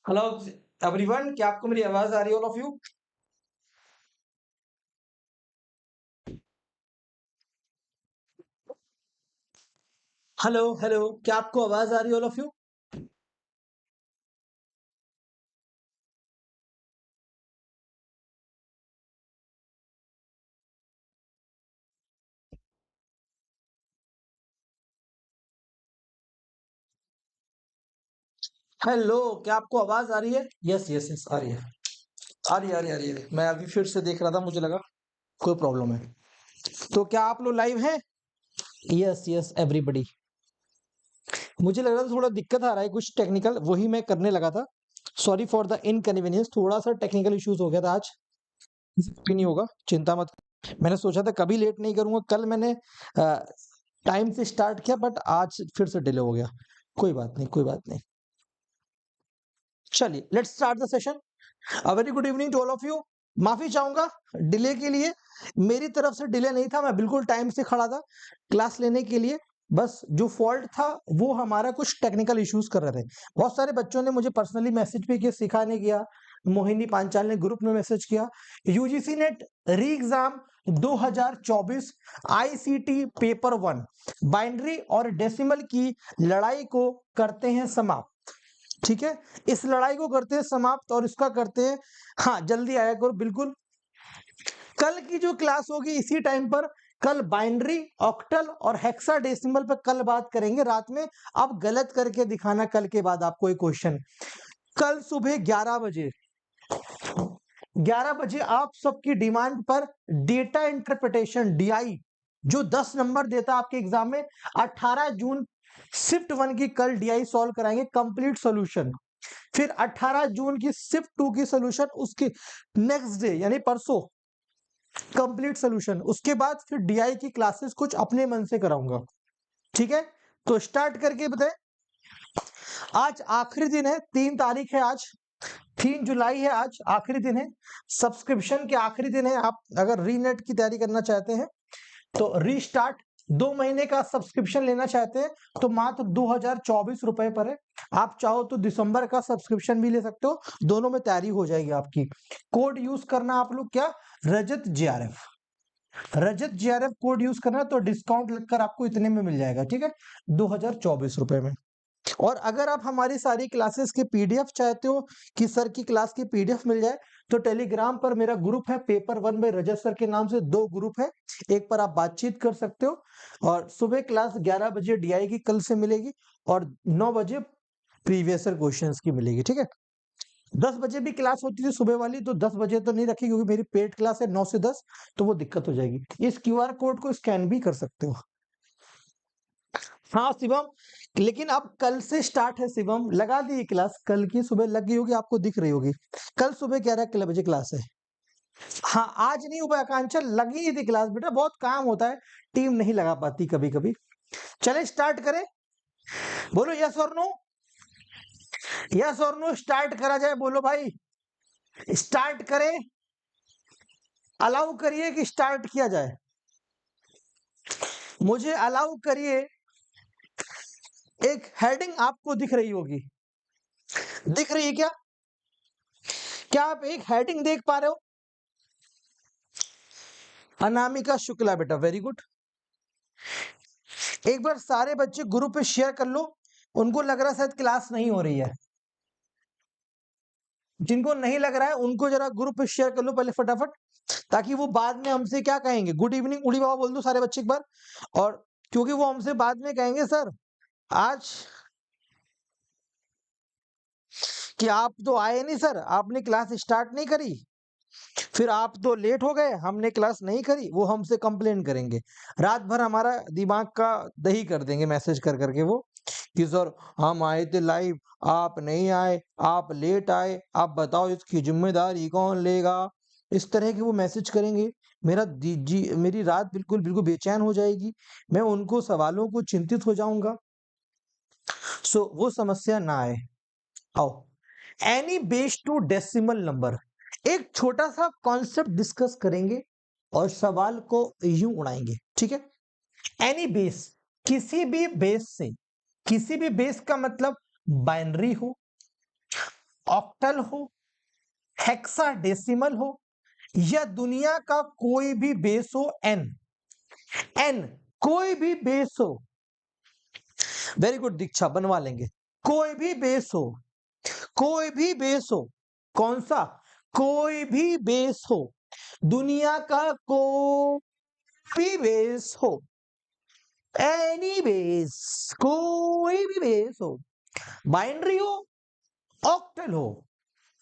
Hello everyone, क्या आपको मेरी आवाज आ रही है all of you? Hello hello, क्या आपको आवाज आ रही है ऑल ऑफ यू? हेलो, क्या आपको आवाज आ रही है? यस यस यस, आ रही है। आ रही है आ रही है आ रही है। मैं अभी फिर से देख रहा था, मुझे लगा कोई प्रॉब्लम है। तो क्या आप लोग लाइव हैं? Yes yes everybody. मुझे लग रहा था थोड़ा दिक्कत आ रहा है, कुछ टेक्निकल, वही मैं करने लगा था। सॉरी फॉर द इनकन्वीनियंस, थोड़ा सा टेक्निकल इश्यूज हो गया था आज। भी नहीं होगा, चिंता मत। मैंने सोचा था कभी लेट नहीं करूंगा, कल मैंने टाइम से स्टार्ट किया बट आज फिर से डिले हो गया। कोई बात नहीं, कोई बात नहीं। चलिए let's start the session. A very good evening to all of you. माफी चाहूंगा डिले के लिए। मेरी तरफ से डिले नहीं था, मैं बिल्कुल टाइम से खड़ा था क्लास लेने के लिए। बस जो फॉल्ट था वो हमारा कुछ टेक्निकल इश्यूज कर रहे थे। बहुत सारे बच्चों ने मुझे पर्सनली मैसेज भी किया, सिखाने किया। मोहिनी पांचाल ने ग्रुप में मैसेज किया। यूजीसी नेट री एग्जाम 2024 आईसीटी पेपर 1 बाइनरी और डेसिमल की लड़ाई को करते हैं समाप्त। ठीक है, इस लड़ाई को करते हैं समाप्त और इसका करते हैं। हाँ, जल्दी आया करो बिल्कुल। कल की जो क्लास होगी इसी टाइम पर, कल बाइनरी, ऑक्टल और हेक्साडेसिमल पर कल बात करेंगे रात में। आप गलत करके दिखाना कल के बाद आपको एक क्वेश्चन। कल सुबह 11 बजे, 11 बजे आप सबकी डिमांड पर डेटा इंटरप्रिटेशन डीआई जो 10 नंबर देता है आपके एग्जाम में, 18 जून शिफ्ट 1 की कल डीआई सॉल्व कराएंगे कंप्लीट सॉल्यूशन। फिर 18 जून की शिफ्ट 2 की सोल्यूशन, उसके नेक्स्ट डे यानी परसों कंप्लीट सोल्यूशन। उसके बाद फिर डीआई की क्लासेस कुछ अपने मन से कराऊंगा। ठीक है, तो स्टार्ट करके बताएं। आज आखिरी दिन है, 3 तारीख है आज, 3 जुलाई है आज, आखिरी दिन है। सब्सक्रिप्शन के आखिरी दिन है। आप अगर रीनेट की तैयारी करना चाहते हैं तो रीस्टार्ट 2 महीने का सब्सक्रिप्शन लेना चाहते हैं तो मात्र 2024 रुपए पर है। आप चाहो तो दिसंबर का सब्सक्रिप्शन भी ले सकते हो, दोनों में तैयारी हो जाएगी आपकी। कोड यूज करना आप लोग क्या, रजत जेआरएफ। रजत जेआरएफ कोड यूज करना तो डिस्काउंट लगकर आपको इतने में मिल जाएगा। ठीक है, 2024 रुपए में। और अगर आप हमारी सारी क्लासेस के पीडीएफ चाहते हो कि सर की क्लास की पीडीएफ मिल जाए, तो टेलीग्राम पर मेरा ग्रुप है पेपर 1 बाय रजत सर के नाम से, 2 ग्रुप है। एक पर आप बातचीत कर सकते हो। और सुबह क्लास 11 बजे डीआई की कल से मिलेगी और 9 बजे प्रीवियस क्वेश्चंस की मिलेगी। ठीक है, 10 बजे भी क्लास होती थी सुबह वाली, तो 10 बजे तो नहीं रखी क्योंकि मेरी पेड क्लास है 9 से 10, तो वो दिक्कत हो जाएगी। इस क्यूआर कोड को स्कैन भी कर सकते हो। हाँ शिवम, लेकिन अब कल से स्टार्ट है शिवम, लगा दी क्लास, कल की सुबह लग गई होगी, आपको दिख रही होगी। कल सुबह 11 बजे क्लास है। हाँ, आज नहीं हो पाया आकांक्षा, लगी नहीं थी क्लास बेटा, बहुत काम होता है, टीम नहीं लगा पाती कभी कभी। चले स्टार्ट करें, बोलो यस और नो। यस और नो स्टार्ट करा जाए, बोलो भाई। स्टार्ट करें, अलाउ करिए कि स्टार्ट किया जाए। मुझे अलाउ करिए। एक हेडिंग आपको दिख रही होगी, दिख रही है क्या? क्या आप एक हेडिंग देख पा रहे हो? अनामिका शुक्ला बेटा, वेरी गुड। एक बार सारे बच्चे ग्रुप पे शेयर कर लो, उनको लग रहा है शायद क्लास नहीं हो रही है। जिनको नहीं लग रहा है उनको जरा ग्रुप पे शेयर कर लो पहले फटाफट, ताकि वो बाद में हमसे क्या कहेंगे, गुड इवनिंग उड़ी बाबा बोल दो सारे बच्चे एक बार। और क्योंकि वो हमसे बाद में कहेंगे सर आज कि आप तो आए नहीं सर, आपने क्लास स्टार्ट नहीं करी, फिर आप तो लेट हो गए, हमने क्लास नहीं करी, वो हमसे कंप्लेन करेंगे। रात भर हमारा दिमाग का दही कर देंगे मैसेज कर करके वो, कि सर हम आए थे लाइव, आप नहीं आए, आप लेट आए, आप बताओ इसकी जिम्मेदारी कौन लेगा। इस तरह के वो मैसेज करेंगे। मेरी रात बिल्कुल बिल्कुल बेचैन हो जाएगी। मैं उनको सवालों को चिंतित हो जाऊंगा। सो वो समस्या ना आए। आओ, any base to decimal number, एक छोटा सा कॉन्सेप्ट डिस्कस करेंगे और सवाल को यूं उड़ाएंगे। ठीक है, एनी बेस, किसी भी बेस से, किसी भी बेस का मतलब बाइनरी हो, ऑक्टल हो, हेक्साडेसिमल हो, या दुनिया का कोई भी बेस हो एन। एन कोई भी बेस हो, वेरी गुड दीक्षा, बनवा लेंगे। कोई भी बेस हो, कोई भी बेस हो, कौन सा? कोई भी बेस हो, दुनिया का कोई भी बेस हो, एनी बेस, कोई भी बेस हो, बाइनरी हो, ऑक्टल हो,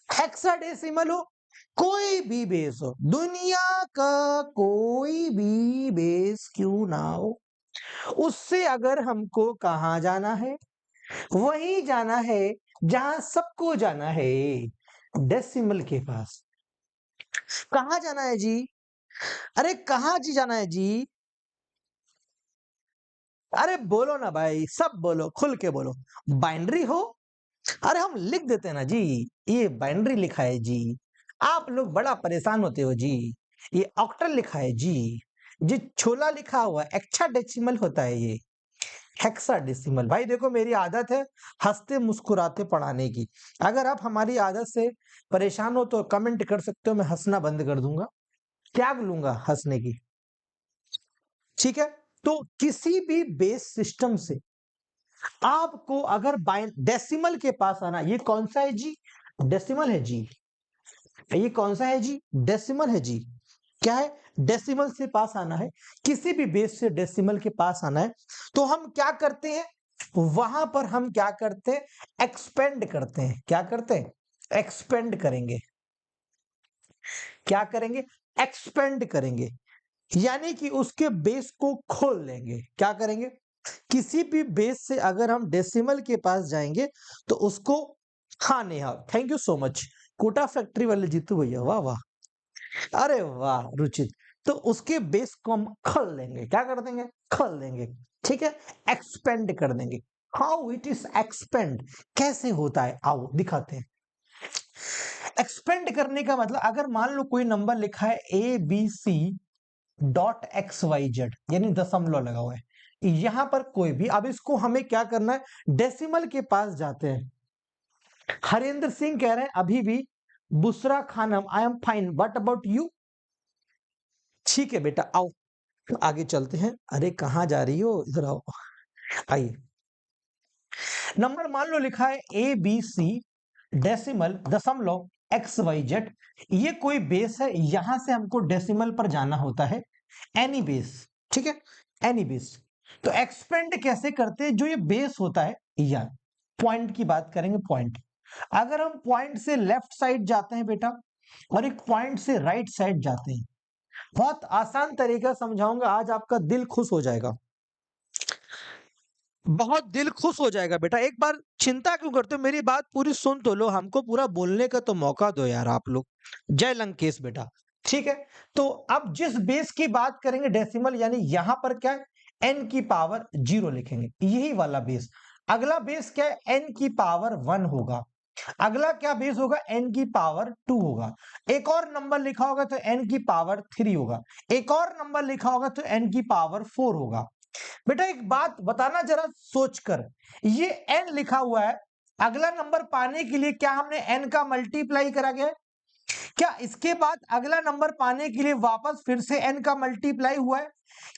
हेक्साडेसिमल हो, कोई भी बेस हो, दुनिया का कोई भी बेस क्यों ना हो, उससे अगर हमको कहां जाना है, वही जाना है जहां सबको जाना है, डेसिमल के पास। कहां जाना है जी? अरे कहां जी जाना है जी? अरे बोलो ना भाई, सब बोलो, खुल के बोलो। बाइनरी हो, अरे हम लिख देते हैं ना जी, ये बाइनरी लिखा है जी, आप लोग बड़ा परेशान होते हो जी, ये ऑक्टल लिखा है जी, जी छोला लिखा हुआ है, हेक्साडेसिमल होता है ये, हेक्साडेसिमल। भाई देखो, मेरी आदत है हंसते मुस्कुराते पढ़ाने की, अगर आप हमारी आदत से परेशान हो तो कमेंट कर सकते हो, मैं हंसना बंद कर दूंगा, त्याग लूंगा हंसने की, ठीक है? तो किसी भी बेस सिस्टम से आपको अगर डेसिमल के पास आना, ये कौन सा है जी? डेसिमल है जी। ये कौन सा है जी? डेसिमल है जी। क्या है? डेसिमल से पास आना है, किसी भी बेस से डेसिमल के पास आना है, तो हम क्या करते हैं, वहां पर हम क्या करते हैं, एक्सपेंड करते हैं। क्या करते हैं? एक्सपेंड करेंगे। क्या करेंगे? एक्सपेंड करेंगे, यानी कि उसके बेस को खोल लेंगे। क्या करेंगे? किसी भी बेस से अगर हम डेसिमल के पास जाएंगे तो उसको, हाँ Neha, thank you so much, Kota factory वाले जीतू भैया, वाह वाह, अरे वाह रुचित, तो उसके बेस को हम खोल लेंगे। क्या कर देंगे? खोल देंगे, ठीक है? एक्सपेंड कर देंगे। हाउ इट इज एक्सपेंड, कैसे होता है, आओ दिखाते हैं। एक्सपेंड करने का मतलब, अगर मान लो कोई नंबर लिखा है ABC.XYZ, यानी दशमलव लगा हुआ है, यहां पर कोई भी, अब इसको हमें क्या करना है, डेसिमल के पास जाते हैं। हरेंद्र सिंह कह रहे हैं अभी भी, Bushra Khanam, I am fine, what about you? ठीक है बेटा, आओ आगे चलते हैं। अरे कहां जा रही हो, इधर आओ, आइए। नंबर मान लो लिखा है ABC डेसिमल दशमलव XYZ, ये कोई बेस है, यहां से हमको डेसिमल पर जाना होता है, एनी बेस, ठीक है? Any base. तो एक्सपेंड कैसे करते हैं? जो ये बेस होता है, या पॉइंट की बात करेंगे, पॉइंट, अगर हम पॉइंट से लेफ्ट साइड जाते हैं बेटा, और एक पॉइंट से राइट साइड जाते हैं, बहुत आसान तरीका समझाऊंगा आज, आपका दिल खुश हो जाएगा, बहुत दिल खुश हो जाएगा बेटा। एक बार चिंता क्यों करते हो, मेरी बात पूरी सुन तो लो, हमको पूरा बोलने का तो मौका दो यार आप लोग। जय लंकेश बेटा, ठीक है? तो अब जिस बेस की बात करेंगे डेसिमल, यानी यहां पर क्या है, एन की पावर 0 लिखेंगे, यही वाला बेस। अगला बेस क्या है, एन की पावर 1 होगा। अगला क्या बेस होगा, एन की पावर 2 होगा। एक और नंबर लिखा होगा तो एन की पावर 3 होगा। एक और नंबर लिखा होगा तो एन की पावर 4 होगा। बेटा एक बात बताना जरा सोचकर, ये n लिखा हुआ है, अगला नंबर पाने के लिए क्या हमने n का मल्टीप्लाई करा गया है? क्या इसके बाद अगला नंबर पाने के लिए वापस फिर से n का मल्टीप्लाई हुआ है?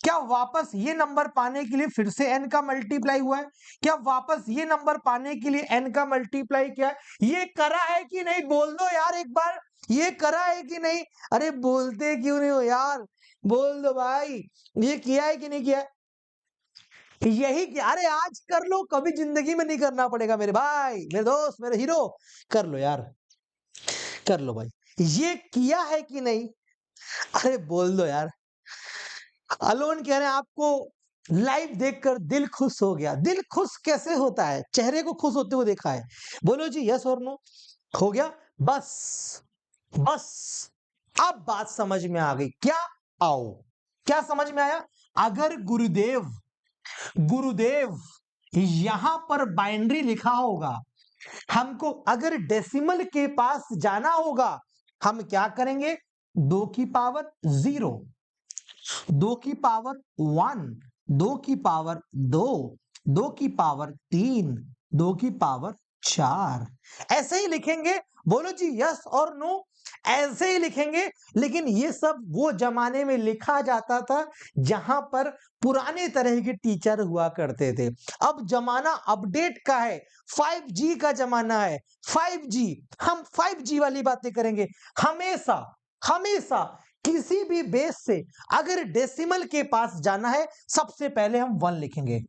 क्या वापस ये नंबर पाने के लिए फिर से n का मल्टीप्लाई हुआ है? क्या वापस ये नंबर पाने के लिए n का मल्टीप्लाई किया है? ये करा है कि नहीं, बोल दो यार एक बार, ये करा है कि नहीं? अरे बोलते क्यों नहीं हो यार, बोल दो भाई, ये किया है कि नहीं किया है? यही कि अरे आज कर लो, कभी जिंदगी में नहीं करना पड़ेगा मेरे भाई, मेरे दोस्त, मेरे हीरो, कर लो यार, कर लो भाई। ये किया है कि नहीं? अरे बोल दो यार। अलोन कह रहे हैं आपको लाइव देखकर दिल खुश हो गया। दिल खुश कैसे होता है? चेहरे को खुश होते हुए देखा है, बोलो जी यस और नो। हो गया, बस, बस अब बात समझ में आ गई क्या? आओ, क्या समझ में आया? अगर गुरुदेव, गुरुदेव यहां पर बाइनरी लिखा होगा, हमको अगर डेसिमल के पास जाना होगा, हम क्या करेंगे, 2 की पावर 0, 2 की पावर 1, 2 की पावर 2, 2 की पावर 3, 2 की पावर 4, ऐसे ही लिखेंगे। बोलो जी यस और नो। ऐसे ही लिखेंगे, लेकिन ये सब वो जमाने में लिखा जाता था जहां पर पुराने तरह के टीचर हुआ करते थे। अब जमाना अपडेट का है, 5G का जमाना है। 5G, हम 5G वाली बातें करेंगे। हमेशा हमेशा किसी भी बेस से अगर डेसिमल के पास जाना है, सबसे पहले हम 1 लिखेंगे।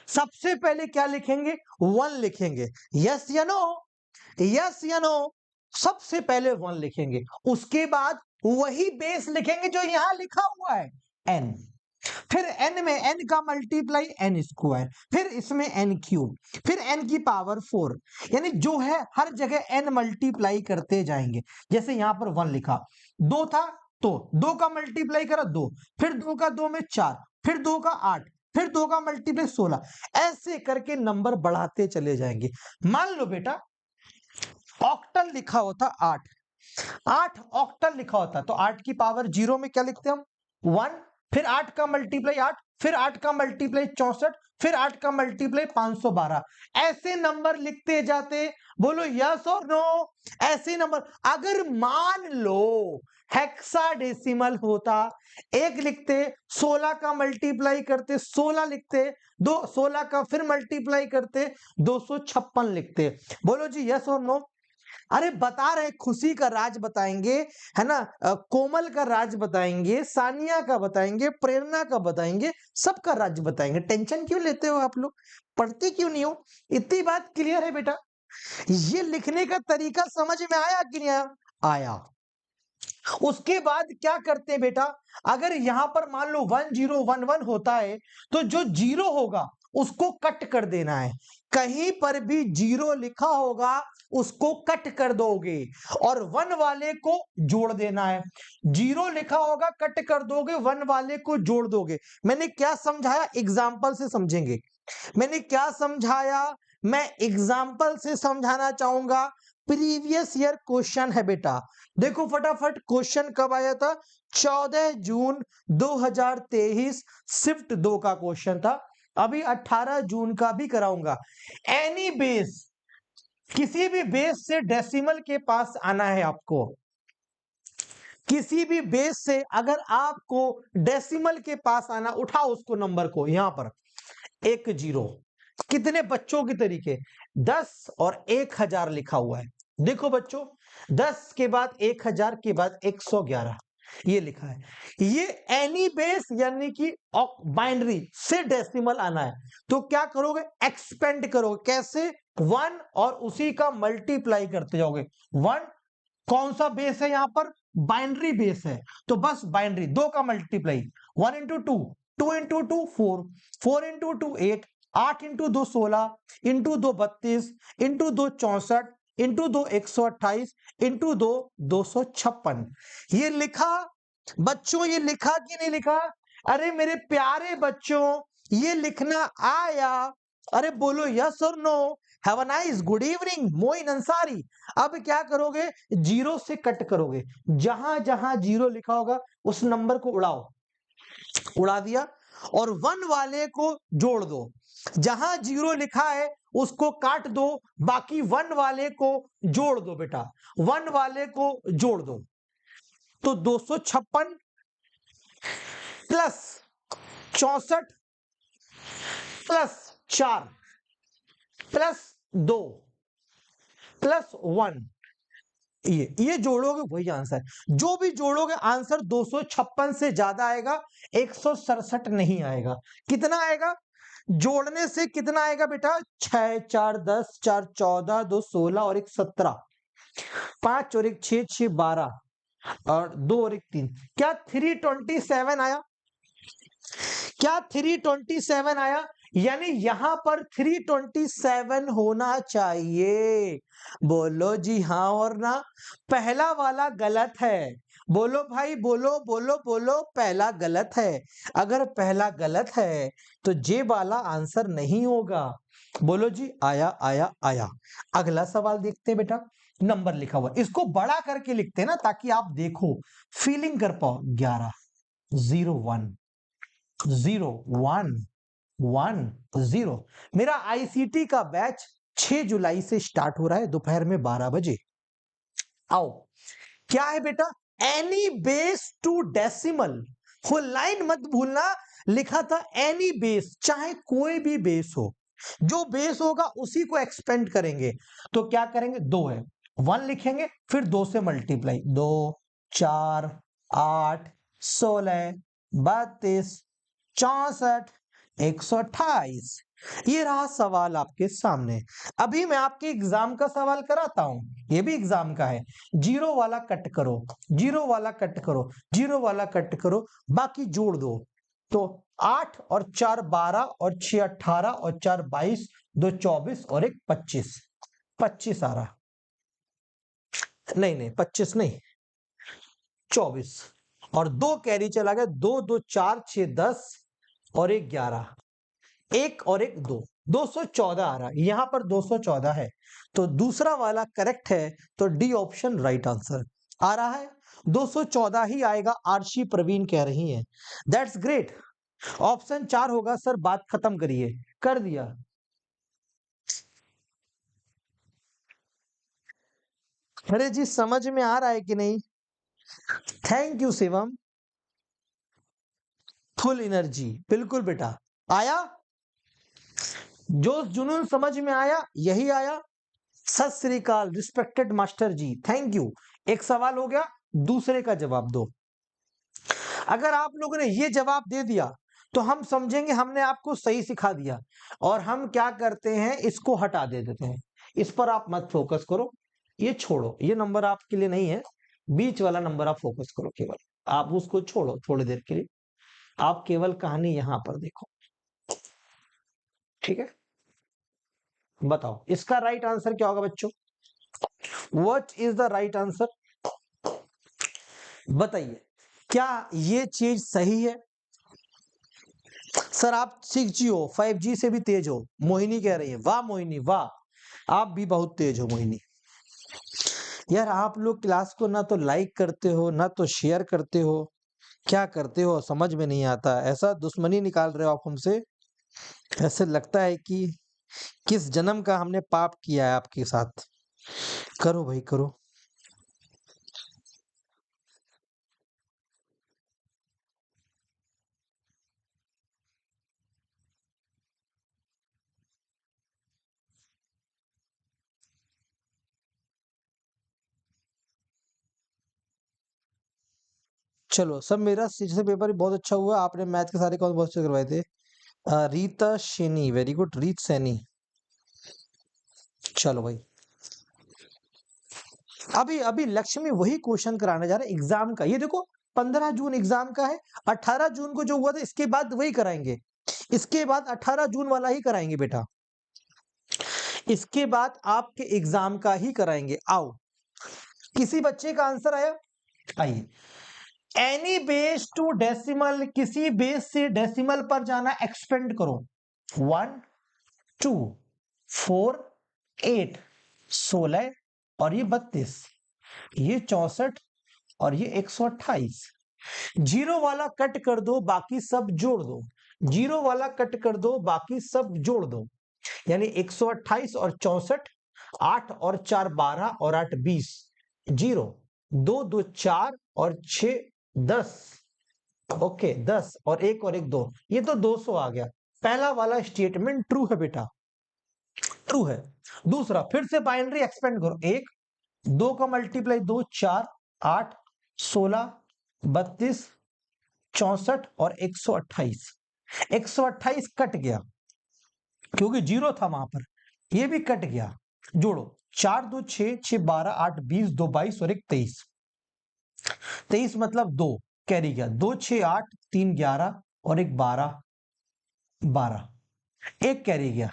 सबसे पहले क्या लिखेंगे? 1 लिखेंगे। यस या नो? यस या नो? सबसे पहले 1 लिखेंगे, उसके बाद वही बेस लिखेंगे जो यहां लिखा हुआ है, n। फिर n में n का मल्टीप्लाई n स्क्वायर, फिर इसमें n क्यूब, फिर n की पावर 4, यानी जो है हर जगह n मल्टीप्लाई करते जाएंगे। जैसे यहां पर 1 लिखा, 2 था तो 2 का मल्टीप्लाई करा 2, फिर 2 का 2 में 4, फिर 2 का 8, फिर 2 का मल्टीप्लाई 16, ऐसे करके नंबर बढ़ाते चले जाएंगे। मान लो बेटा ऑक्टल लिखा होता 8, 8 ऑक्टल लिखा होता तो 8 की पावर 0 में क्या लिखते हम? 1, फिर 8 का मल्टीप्लाई 8, फिर 8 का मल्टीप्लाई 64, फिर 8 का मल्टीप्लाई 512, ऐसे नंबर लिखते जाते। बोलो यस और नो? ऐसे नंबर। अगर मान लो हेक्साडेसिमल होता, 1 लिखते, 16 का मल्टीप्लाई करते 16 लिखते, 16 का फिर मल्टीप्लाई करते 256 लिखते। बोलो जी यस और नो? अरे बता रहे, खुशी का राज बताएंगे, है ना, कोमल का राज बताएंगे, सानिया का बताएंगे, प्रेरणा का बताएंगे, सबका राज बताएंगे। टेंशन क्यों लेते हो आप लोग? पढ़ते क्यों नहीं हो? इतनी बात क्लियर है बेटा? ये लिखने का तरीका समझ में आया कि नहीं आया? आया। उसके बाद क्या करते हैं बेटा, अगर यहां पर मान लो 1011 होता है तो जो 0 होगा उसको कट कर देना है। कहीं पर भी 0 लिखा होगा उसको कट कर दोगे और 1 वाले को जोड़ देना है। 0 लिखा होगा कट कर दोगे, 1 वाले को जोड़ दोगे। मैंने क्या समझाया? एग्जाम्पल से समझेंगे। मैंने क्या समझाया? मैं एग्जाम्पल से समझाना चाहूंगा। प्रीवियस ईयर क्वेश्चन है बेटा, देखो फटाफट क्वेश्चन कब आया था? 14 जून 2023 शिफ्ट 2 का क्वेश्चन था। अभी 18 जून का भी कराऊंगा। एनी बेस, किसी भी बेस से डेसिमल के पास आना है आपको। किसी भी बेस से अगर आपको डेसिमल के पास आना, उठाओ उसको नंबर को, यहां पर 1 0 कितने बच्चों के तरीके? 10 और 1000 लिखा हुआ है। देखो बच्चों, 10 के बाद 1000 के बाद 111 ये लिखा है। ये एनी बेस यानी कि बाइनरी से डेसिमल आना है तो क्या करोगे? एक्सपेंड करोगे। कैसे? 1 और उसी का मल्टीप्लाई करते जाओगे। 1 कौन सा बेस है? यहां पर बाइनरी बेस है तो बस बाइनरी, 2 का multiply, 1 into 2, 2 into 2 4, 4 into 2 8, 8 into 2 16, into 2 32, into 2 64, into 2 128, into 2 256। ये लिखा बच्चों? ये लिखा कि नहीं लिखा? अरे मेरे प्यारे बच्चों, ये लिखना आया? अरे बोलो यस और no? Have a nice good evening Moin Ansari. अब क्या करोगे? 0 से कट करोगे, जहां जहां 0 लिखा होगा उस नंबर को उड़ाओ, उड़ा दिया, और 1 वाले को जोड़ दो। जहां 0 लिखा है उसको काट दो, बाकी 1 वाले को जोड़ दो बेटा, 1 वाले को जोड़ दो। तो 256 प्लस 64 प्लस 4 प्लस 2 प्लस 1, ये जोड़ोगे वही आंसर। जो भी जोड़ोगे आंसर 256 से ज्यादा आएगा, 167 नहीं आएगा। कितना आएगा? जोड़ने से कितना आएगा बेटा? 6 4 10, 4 14, 2 16 और 1 17, 5 और 1 6, 6 12 और 2 और 1 3। क्या 327 आया? क्या 327 आया? यानी यहां पर 327 होना चाहिए। बोलो जी हाँ और ना? पहला वाला गलत है। बोलो भाई, बोलो बोलो बोलो, पहला गलत है। अगर पहला गलत है तो जे वाला आंसर नहीं होगा। बोलो जी आया आया आया। अगला सवाल देखते हैं बेटा। नंबर लिखा हुआ, इसको बड़ा करके लिखते हैं ना ताकि आप देखो, फीलिंग कर पाओ। 11 0 1 0 1 1 0। मेरा आईसीटी का बैच 6 जुलाई से स्टार्ट हो रहा है दोपहर में 12 बजे। आओ, क्या है बेटा, एनी बेस टू डेसिमल, वो लाइन मत भूलना, लिखा था एनी बेस, चाहे कोई भी बेस हो, जो बेस होगा उसी को एक्सपेंड करेंगे। तो क्या करेंगे, 2 है, 1 लिखेंगे, फिर 2 से मल्टीप्लाई, 2 4 8 16 32 64 128। ये रहा सवाल आपके सामने। अभी मैं आपके एग्जाम का सवाल कराता हूं, ये भी एग्जाम का है। जीरो वाला कट करो, जीरो वाला कट करो, जीरो वाला कट करो, बाकी जोड़ दो। तो 8 और 4 12 और 6 18 और 4 22, 2 24 और 1 25, 25 आ रहा, नहीं नहीं 25 नहीं 24, और 2 कैरी चला गया, 2 2 4 6 10 और 1 11, 1 और 1 2, 214 आ रहा है, यहां पर 214 है, तो दूसरा वाला करेक्ट है, तो डी ऑप्शन राइट आंसर आ रहा है, 214 ही आएगा, आरशी प्रवीण कह रही हैं। दैट्स ग्रेट, ऑप्शन 4 होगा सर, बात खत्म करिए, कर दिया। अरे जी समझ में आ रहा है कि नहीं? Thank you Shivam, full energy, बिल्कुल बेटा, आया जोश जुनून, समझ में आया, यही आया। सत श्री अकाल respected master ji, thank you. एक सवाल हो गया, दूसरे का जवाब दो। अगर आप लोगों ने ये जवाब दे दिया तो हम समझेंगे हमने आपको सही सिखा दिया, और हम क्या करते हैं, इसको हटा दे देते हैं, इस पर आप मत फोकस करो, ये छोड़ो, ये नंबर आपके लिए नहीं है, बीच वाला नंबर आप फोकस करो केवल, आप उसको छोड़ो थोड़ी देर के लिए, आप केवल कहानी यहां पर देखो, ठीक है? बताओ इसका राइट आंसर क्या होगा बच्चों? What is the right answer? बताइए, क्या ये चीज सही है? सर आप 6G हो, 5G से भी तेज हो, मोहिनी कह रही है, वाह मोहिनी वाह, आप भी बहुत तेज हो मोहिनी। यार आप लोग क्लास को ना तो लाइक करते हो ना तो शेयर करते हो, क्या करते हो समझ में नहीं आता, ऐसा दुश्मनी निकाल रहे हो आप हमसे, ऐसे लगता है कि किस जन्म का हमने पाप किया है आपके साथ। करो भाई करो। चलो सब, मेरा सीजन पेपर भी बहुत अच्छा हुआ, आपने मैथ के सारे कौन बहुत अच्छे करवाए थे। रीता शेनी, वेरी गुड, रीत सैनी। चलो भाई, अभी अभी लक्ष्मी वही क्वेश्चन कराने जा रहे हैं एग्जाम का, ये देखो 15 जून एग्जाम का है, 18 जून को जो हुआ था इसके बाद वही कराएंगे, इसके बाद 18 जून वाला ही कराएंगे बेटा, इसके बाद आपके एग्जाम का ही कराएंगे। आओ, किसी बच्चे का आंसर आया? आइए, एनी बेस टू डेसिमल, किसी बेस से डेसिमल पर जाना एक्सपेंड करो, 1 2 4 8 16 और ये 32, ये 64 और ये 128, जीरो वाला कट कर दो बाकी सब जोड़ दो, जीरो वाला कट कर दो बाकी सब जोड़ दो, यानी 128 और 64, 8 और 4 12 और 8 20, जीरो, 2 2 4 और 6 10, ओके 10 और 1 और 1 2, ये तो 200 आ गया। पहला वाला स्टेटमेंट ट्रू है बेटा, ट्रू है। दूसरा, फिर से बाइनरी एक्सपेंड करो, 1 2 का मल्टीप्लाई 2 4 8 16 32 64 और 128, 128 कट गया क्योंकि जीरो था वहां पर, ये भी कट गया, जोड़ो 4 2 6 6 12 8 20 2 22 और 1 23, 23 मतलब 2 कैरी गया, 2 6 8 3 11 और 1 12 12, एक कैरी गया,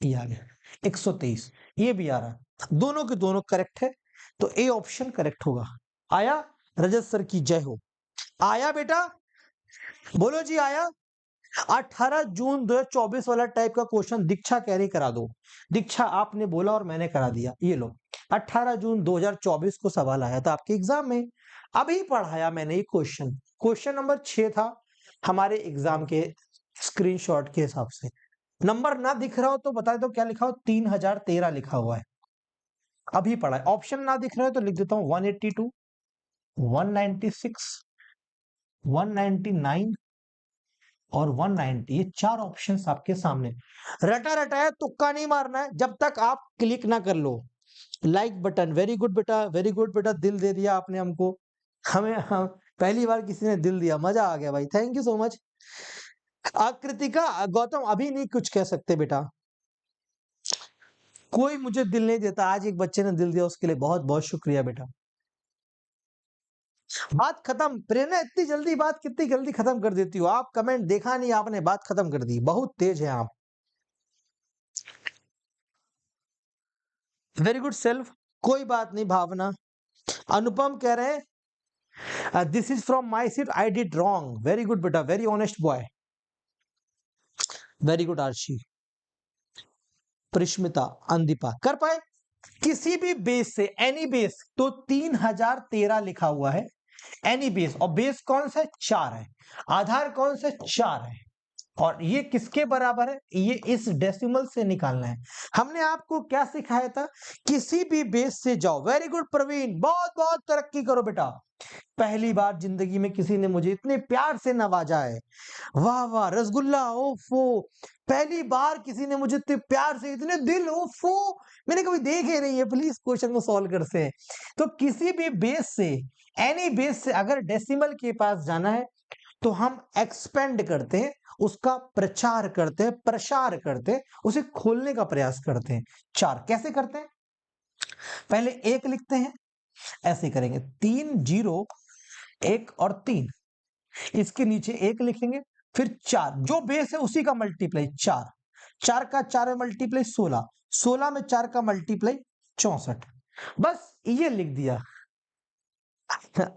ये आ गया 123, ये भी आ रहा, दोनों के दोनों करेक्ट है, तो ए ऑप्शन करेक्ट होगा। आया? रजत सर की जय हो। आया बेटा, बोलो जी आया। 18 जून 2024 वाला टाइप का क्वेश्चन दीक्षा कह रही करा दो, दीक्षा आपने बोला और मैंने करा दिया, ये लो 18 जून 2024 को सवाल आया था आपके एग्जाम में, अभी पढ़ाया मैंने ये क्वेश्चन, क्वेश्चन नंबर 6 था हमारे एग्जाम के स्क्रीनशॉट के हिसाब से, नंबर ना दिख रहा हो तो बता दो क्या लिखा हो, 3013 लिखा हुआ है, अभी पढ़ा है। ऑप्शन ना दिख रहा है तो लिख देता हूं 182, 196, 199 और 190। ये 4 ऑप्शंस आपके सामने। रटा रटाया तुक्का नहीं मारना है जब तक आप क्लिक ना कर लो। लाइक बटन, वेरी गुड बेटा, वेरी गुड बेटा, दिल दे दिया आपने हमको। हम पहली बार किसी ने दिल दिया, मजा आ गया भाई, thank you so much. Kritika, Gautam अभी नहीं कुछ कह सकते बेटा, कोई मुझे दिल नहीं देता, आज एक बच्चे ने दिल दिया उसके लिए बहुत बहुत शुक्रिया बेटा। बात खत्म। प्रेरणा, इतनी जल्दी बात कितनी जल्दी खत्म कर देती हो आप, कमेंट देखा नहीं आपने, बात खत्म कर दी, बहुत तेज है आप। वेरी गुड सेल्फ, कोई बात नहीं भावना। अनुपम कह रहे हैं this is from my seat, I did wrong. Very good बेटा, very honest boy, very good Arshi. Parishmita, Andipa कर पाए। किसी भी बेस से, एनी बेस, तो 3013 लिखा हुआ है, एनी बेस, और बेस कौन सा है, 4 है। आधार कौन सा, 4 है, और ये किसके बराबर है, ये इस डेसिमल से निकालना है। हमने आपको क्या सिखाया था, किसी भी बेस से जाओ। वेरी गुड प्रवीण, बहुत बहुत तरक्की करो बेटा। पहली बार जिंदगी में किसी ने मुझे इतने प्यार से नवाजा है, वाह वाह। रसगुल्ला, ओफो, पहली बार किसी ने मुझे इतने प्यार से, इतने दिल, ओफो, मैंने कभी देखे नहीं है। प्लीज क्वेश्चन को सॉल्व करते हैं। तो किसी भी बेस से, एनी बेस से अगर डेसिमल के पास जाना है तो हम एक्सपेंड करते हैं, उसका प्रचार करते हैं, प्रसार करते हैं, उसे खोलने का प्रयास करते हैं। 4 कैसे करते हैं, पहले 1 लिखते हैं, ऐसे करेंगे 3 0 1 और 3, इसके नीचे 1 लिखेंगे, फिर 4, जो बेस है उसी का मल्टीप्लाई 4, 4 का 4 में मल्टीप्लाई 16, 16 में 4 का मल्टीप्लाई 64, बस ये लिख दिया।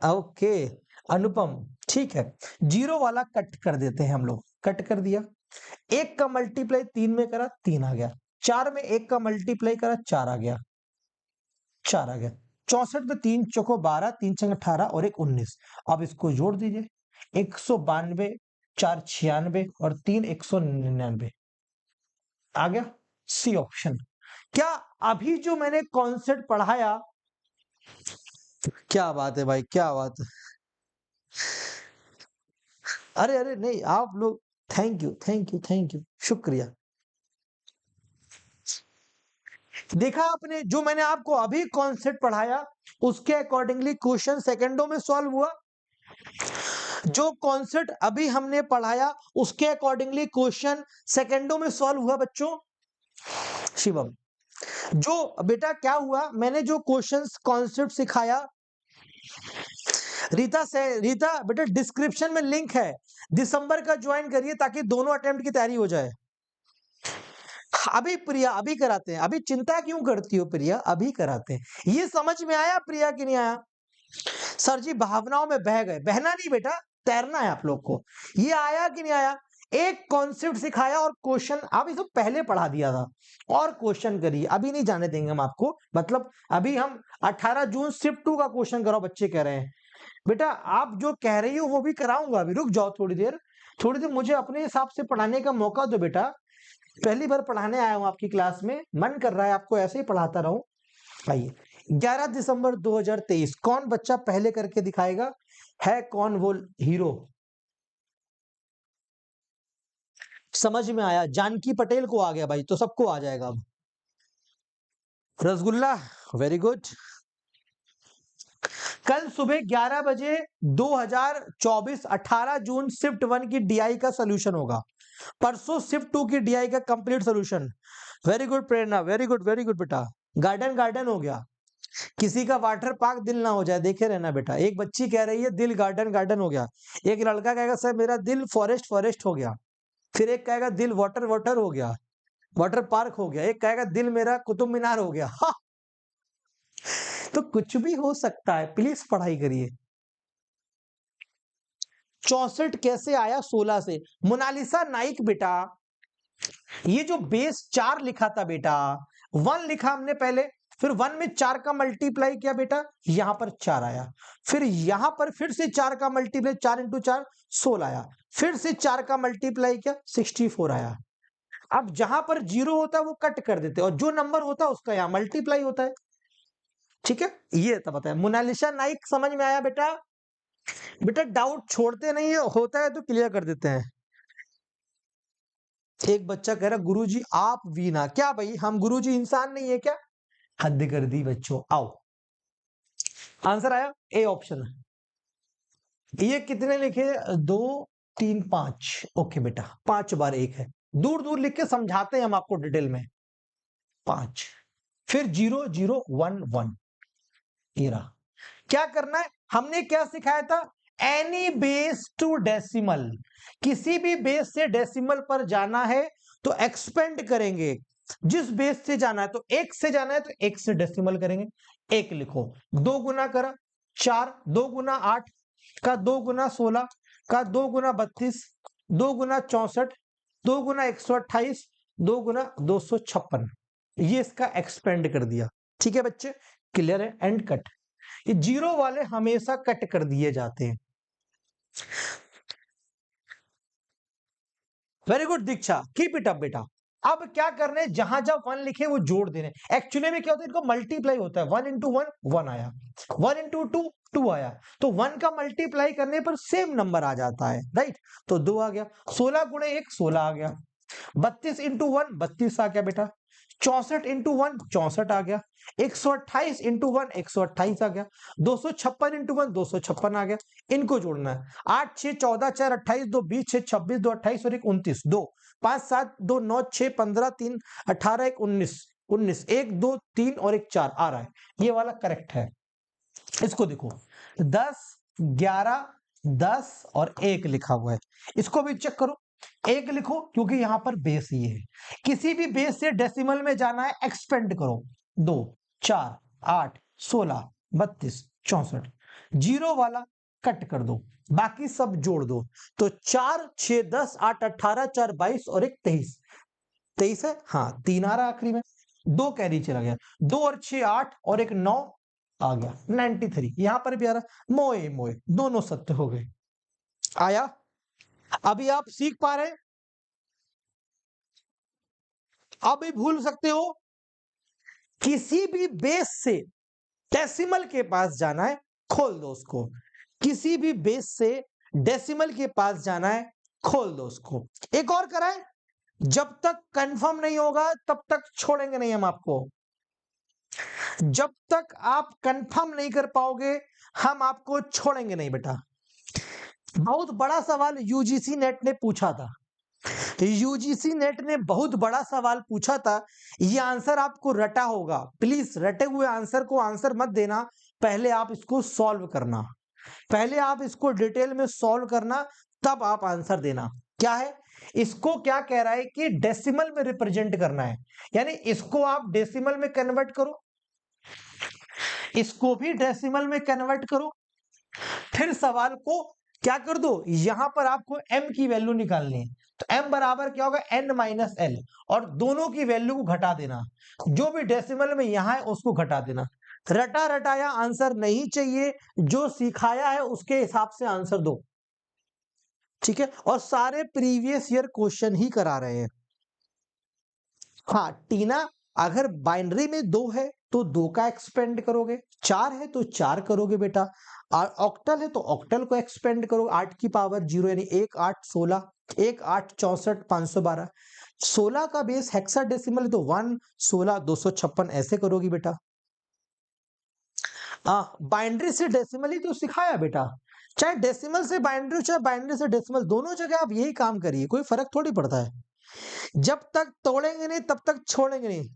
ओके अनुपम, ठीक है, 0 वाला कट कर देते हैं हम लोग, कट कर दिया। 1 का मल्टीप्लाई 3 में करा, 3 आ गया। 4 में 1 का मल्टीप्लाई करा, 4 आ गया, 4 आ गया। 64 में 3 चौको 12, 3 छंग 18 और 1 19। अब इसको जोड़ दीजिए, 192, 4 96 और 3 199 आ गया। C option. क्या अभी जो मैंने कॉन्सेप्ट पढ़ाया, क्या बात है भाई, क्या बात है। अरे अरे नहीं, आप लोग, thank you thank you thank you, शुक्रिया। देखा आपने, जो मैंने आपको अभी कॉन्सेप्ट पढ़ाया उसके अकॉर्डिंगली क्वेश्चन सेकंडों में सॉल्व हुआ। जो कॉन्सेप्ट अभी हमने पढ़ाया उसके अकॉर्डिंगली क्वेश्चन सेकंडों में सॉल्व हुआ बच्चों। शिवम, जो बेटा क्या हुआ, मैंने जो क्वेश्चंस कॉन्सेप्ट सिखाया, रीता बेटा डिस्क्रिप्शन में लिंक है, दिसंबर का ज्वाइन करिए ताकि दोनों अटेम्प्ट की तैयारी हो जाए। अभी प्रिया, अभी कराते हैं, अभी चिंता क्यों करती हो प्रिया, अभी कराते हैं। ये समझ में आया प्रिया कि नहीं आया? सर जी भावनाओं में बह गए, बहना नहीं बेटा, तैरना है आप लोग को। ये आया कि नहीं आया? एक कॉन्सेप्ट सिखाया और क्वेश्चन आप इसको पहले पढ़ा दिया था, और क्वेश्चन करिए, अभी नहीं जाने देंगे हम आपको। मतलब अभी हम 18 जून शिफ्ट 2 का क्वेश्चन कराओ, बच्चे कह रहे हैं। बेटा आप जो कह रही हो वो भी कराऊंगा, अभी रुक जाओ थोड़ी देर, थोड़ी देर मुझे अपने हिसाब से पढ़ाने का मौका दो बेटा। पहली बार पढ़ाने आया हूं आपकी क्लास में, मन कर रहा है आपको ऐसे ही पढ़ाता रहूं। आइए 11 दिसंबर 2023, कौन बच्चा पहले करके दिखाएगा, है कौन वो हीरो? समझ में आया, जानकी पटेल को आ गया भाई, तो सबको आ जाएगा अब। Rasgulla, very good. कल सुबह 11 बजे 2024 18 जून शिफ्ट 1 की डीआई का सॉल्यूशन होगा, परसों शिफ्ट 2 की डीआई का कंप्लीट सॉल्यूशन। वेरी गुड प्रेरणा, वेरी गुड, वेरी गुड बेटा। गार्डन गार्डन हो गया, किसी का वाटर पार्क दिल ना हो जाए, देखे रहना बेटा। एक बच्ची कह रही है दिल गार्डन गार्डन हो गया, एक लड़का कहेगा सर मेरा दिल फॉरेस्ट फॉरेस्ट हो गया, फिर एक कहेगा दिल वाटर वाटर हो गया, वाटर पार्क हो गया, एक कहेगा दिल मेरा कुतुब मीनार हो गया। हाँ। तो कुछ भी हो सकता है, प्लीज पढ़ाई करिए। 64 कैसे आया 16 से? मोनालिसा नाइक बेटा, ये जो बेस 4 लिखा था बेटा, 1 लिखा हमने पहले, फिर 1 में 4 का मल्टीप्लाई किया बेटा, यहां पर 4 आया, फिर यहां पर फिर से 4 का मल्टीप्लाई, 4 इंटू 4 16 आया, फिर से 4 का मल्टीप्लाई किया 64 आया। अब जहां पर जीरो होता है वो कट कर देते हैं और जो नंबर होता है उसका यहाँ मल्टीप्लाई होता है। ठीक है, ये तो पता है। मोनालिसा नाइक समझ में आया बेटा? बेटा डाउट छोड़ते नहीं है, होता है तो क्लियर कर देते हैं। एक बच्चा कह रहा गुरुजी आप वीना, क्या भाई हम गुरुजी इंसान नहीं है क्या? हद कर दी बच्चों। आओ आंसर आया, ए ऑप्शन। ये कितने लिखे? 2 3 5। ओके बेटा, 5 बार 1 है। दूर दूर लिख के समझाते हैं हम आपको डिटेल में। 5 फिर 0 0 1 1। ये रहा। क्या करना है? हमने क्या सिखाया था? एनी बेस टू डेसिमल, किसी भी बेस से डेसिमल पर जाना है तो एक्सपेंड करेंगे। जिस बेस से जाना है तो 1 से जाना है तो 1 से डेसिमल करेंगे। 1 लिखो, 2 गुना करा 4, 2 गुना 8 का 2 गुना 16 का 2 गुना 32, 2 गुना 64, 2 गुना 128, 2 गुना 256। ये इसका एक्सपेंड कर दिया। ठीक है बच्चे, क्लियर है? And cut. ये जीरो वाले हमेशा कट कर दिए जाते हैं। Very good Diksha, keep it up बेटा। अब क्या करना है? जहां जहां 1 लिखे वो जोड़ देने। एक्चुअली में क्या होता है, इनको मल्टीप्लाई होता है। 1 इंटू 1 1 आया, 1 इंटू 2 2 आया, तो 1 का मल्टीप्लाई करने पर सेम नंबर आ जाता है, राइट? तो 2 आ गया। 16 गुणे 1 16 आ गया। 32 इंटू 1 32 आ गया बेटा। 64 इंटू 1 64 आ गया। 128 इंटू 1 128 आ गया। 256 इंटू 1 256 आ गया। इनको जोड़ना है। 8 6 14 4 28 2 20 6 26 2 28 और 1 29, 2 5 7 2 9 6 15 3 18 1 19 19 1 2 3 और 1 4 आ रहा है। ये वाला करेक्ट है। इसको देखो, 10 11 10 और 1 लिखा हुआ है। इसको भी चेक करो। 1 लिखो क्योंकि यहां पर बेस ये है। किसी भी बेस से डेसिमल में जाना है, एक्सपेंड करो। 2 4 8 16 32 64। जीरो वाला कट कर दो, बाकी सब जोड़ दो। तो 4 6 10 8 18 4 22 और 1 23। 23 है, हाँ 3 आ रहा आखिरी में। 2 कैरी चला गया। 2 और 6 8 और 1 9 आ गया। 93 यहां पर भी आ रहा। मोए मोए दोनों सत्य हो गए। आया? अभी आप सीख पा रहे हैं? अभी भूल सकते हो? किसी भी बेस से डेसिमल के पास जाना है, खोल दो उसको। किसी भी बेस से डेसिमल के पास जाना है, खोल दो उसको। एक और कराए, जब तक कंफर्म नहीं होगा तब तक छोड़ेंगे नहीं हम आपको। जब तक आप कंफर्म नहीं कर पाओगे हम आपको छोड़ेंगे नहीं बेटा। बहुत बड़ा सवाल यूजीसी नेट ने पूछा था। यूजीसी नेट ने बहुत बड़ा सवाल पूछा था। ये आंसर आपको रटा होगा। प्लीज रटे हुए आंसर को आंसर मत देना, पहले आप इसको सॉल्व करना। पहले आप इसको डिटेल में सॉल्व करना, तब आप आंसर देना। क्या है इसको, क्या कह रहा है कि डेसिमल में रिप्रेजेंट करना है, यानी इसको आप डेसिमल में कन्वर्ट करो, इसको भी डेसिमल में कन्वर्ट करो, फिर सवाल को क्या कर दो, यहां पर आपको m की वैल्यू निकालनी है। तो m बराबर क्या होगा, n माइनस एल, और दोनों की वैल्यू को घटा देना। जो भी डेसिमल में यहां है उसको घटा देना। रटा रटाया आंसर नहीं चाहिए, जो सिखाया है उसके हिसाब से आंसर दो। ठीक है, और सारे प्रीवियस ईयर क्वेश्चन ही करा रहे हैं। हाँ टीना, अगर बाइनरी में 2 है तो 2 का एक्सपेंड करोगे, 4 है तो 4 करोगे बेटा, और ऑक्टल है तो ऑक्टल को एक्सपेंड करो 8 की पावर 0, यानी 1 8 16, 1 8 64 512। 16 का बेस हेक्साडेसिमल है तो 1 16 256 ऐसे करोगी बेटा। बाइनरी से डेसिमल ही तो सिखाया बेटा, चाहे डेसिमल से बाइनरी चाहे बाइनरी से डेसिमल, दोनों जगह आप यही काम करिए, कोई फर्क थोड़ी पड़ता है। जब तक तोड़ेंगे नहीं तब तक छोड़ेंगे नहीं।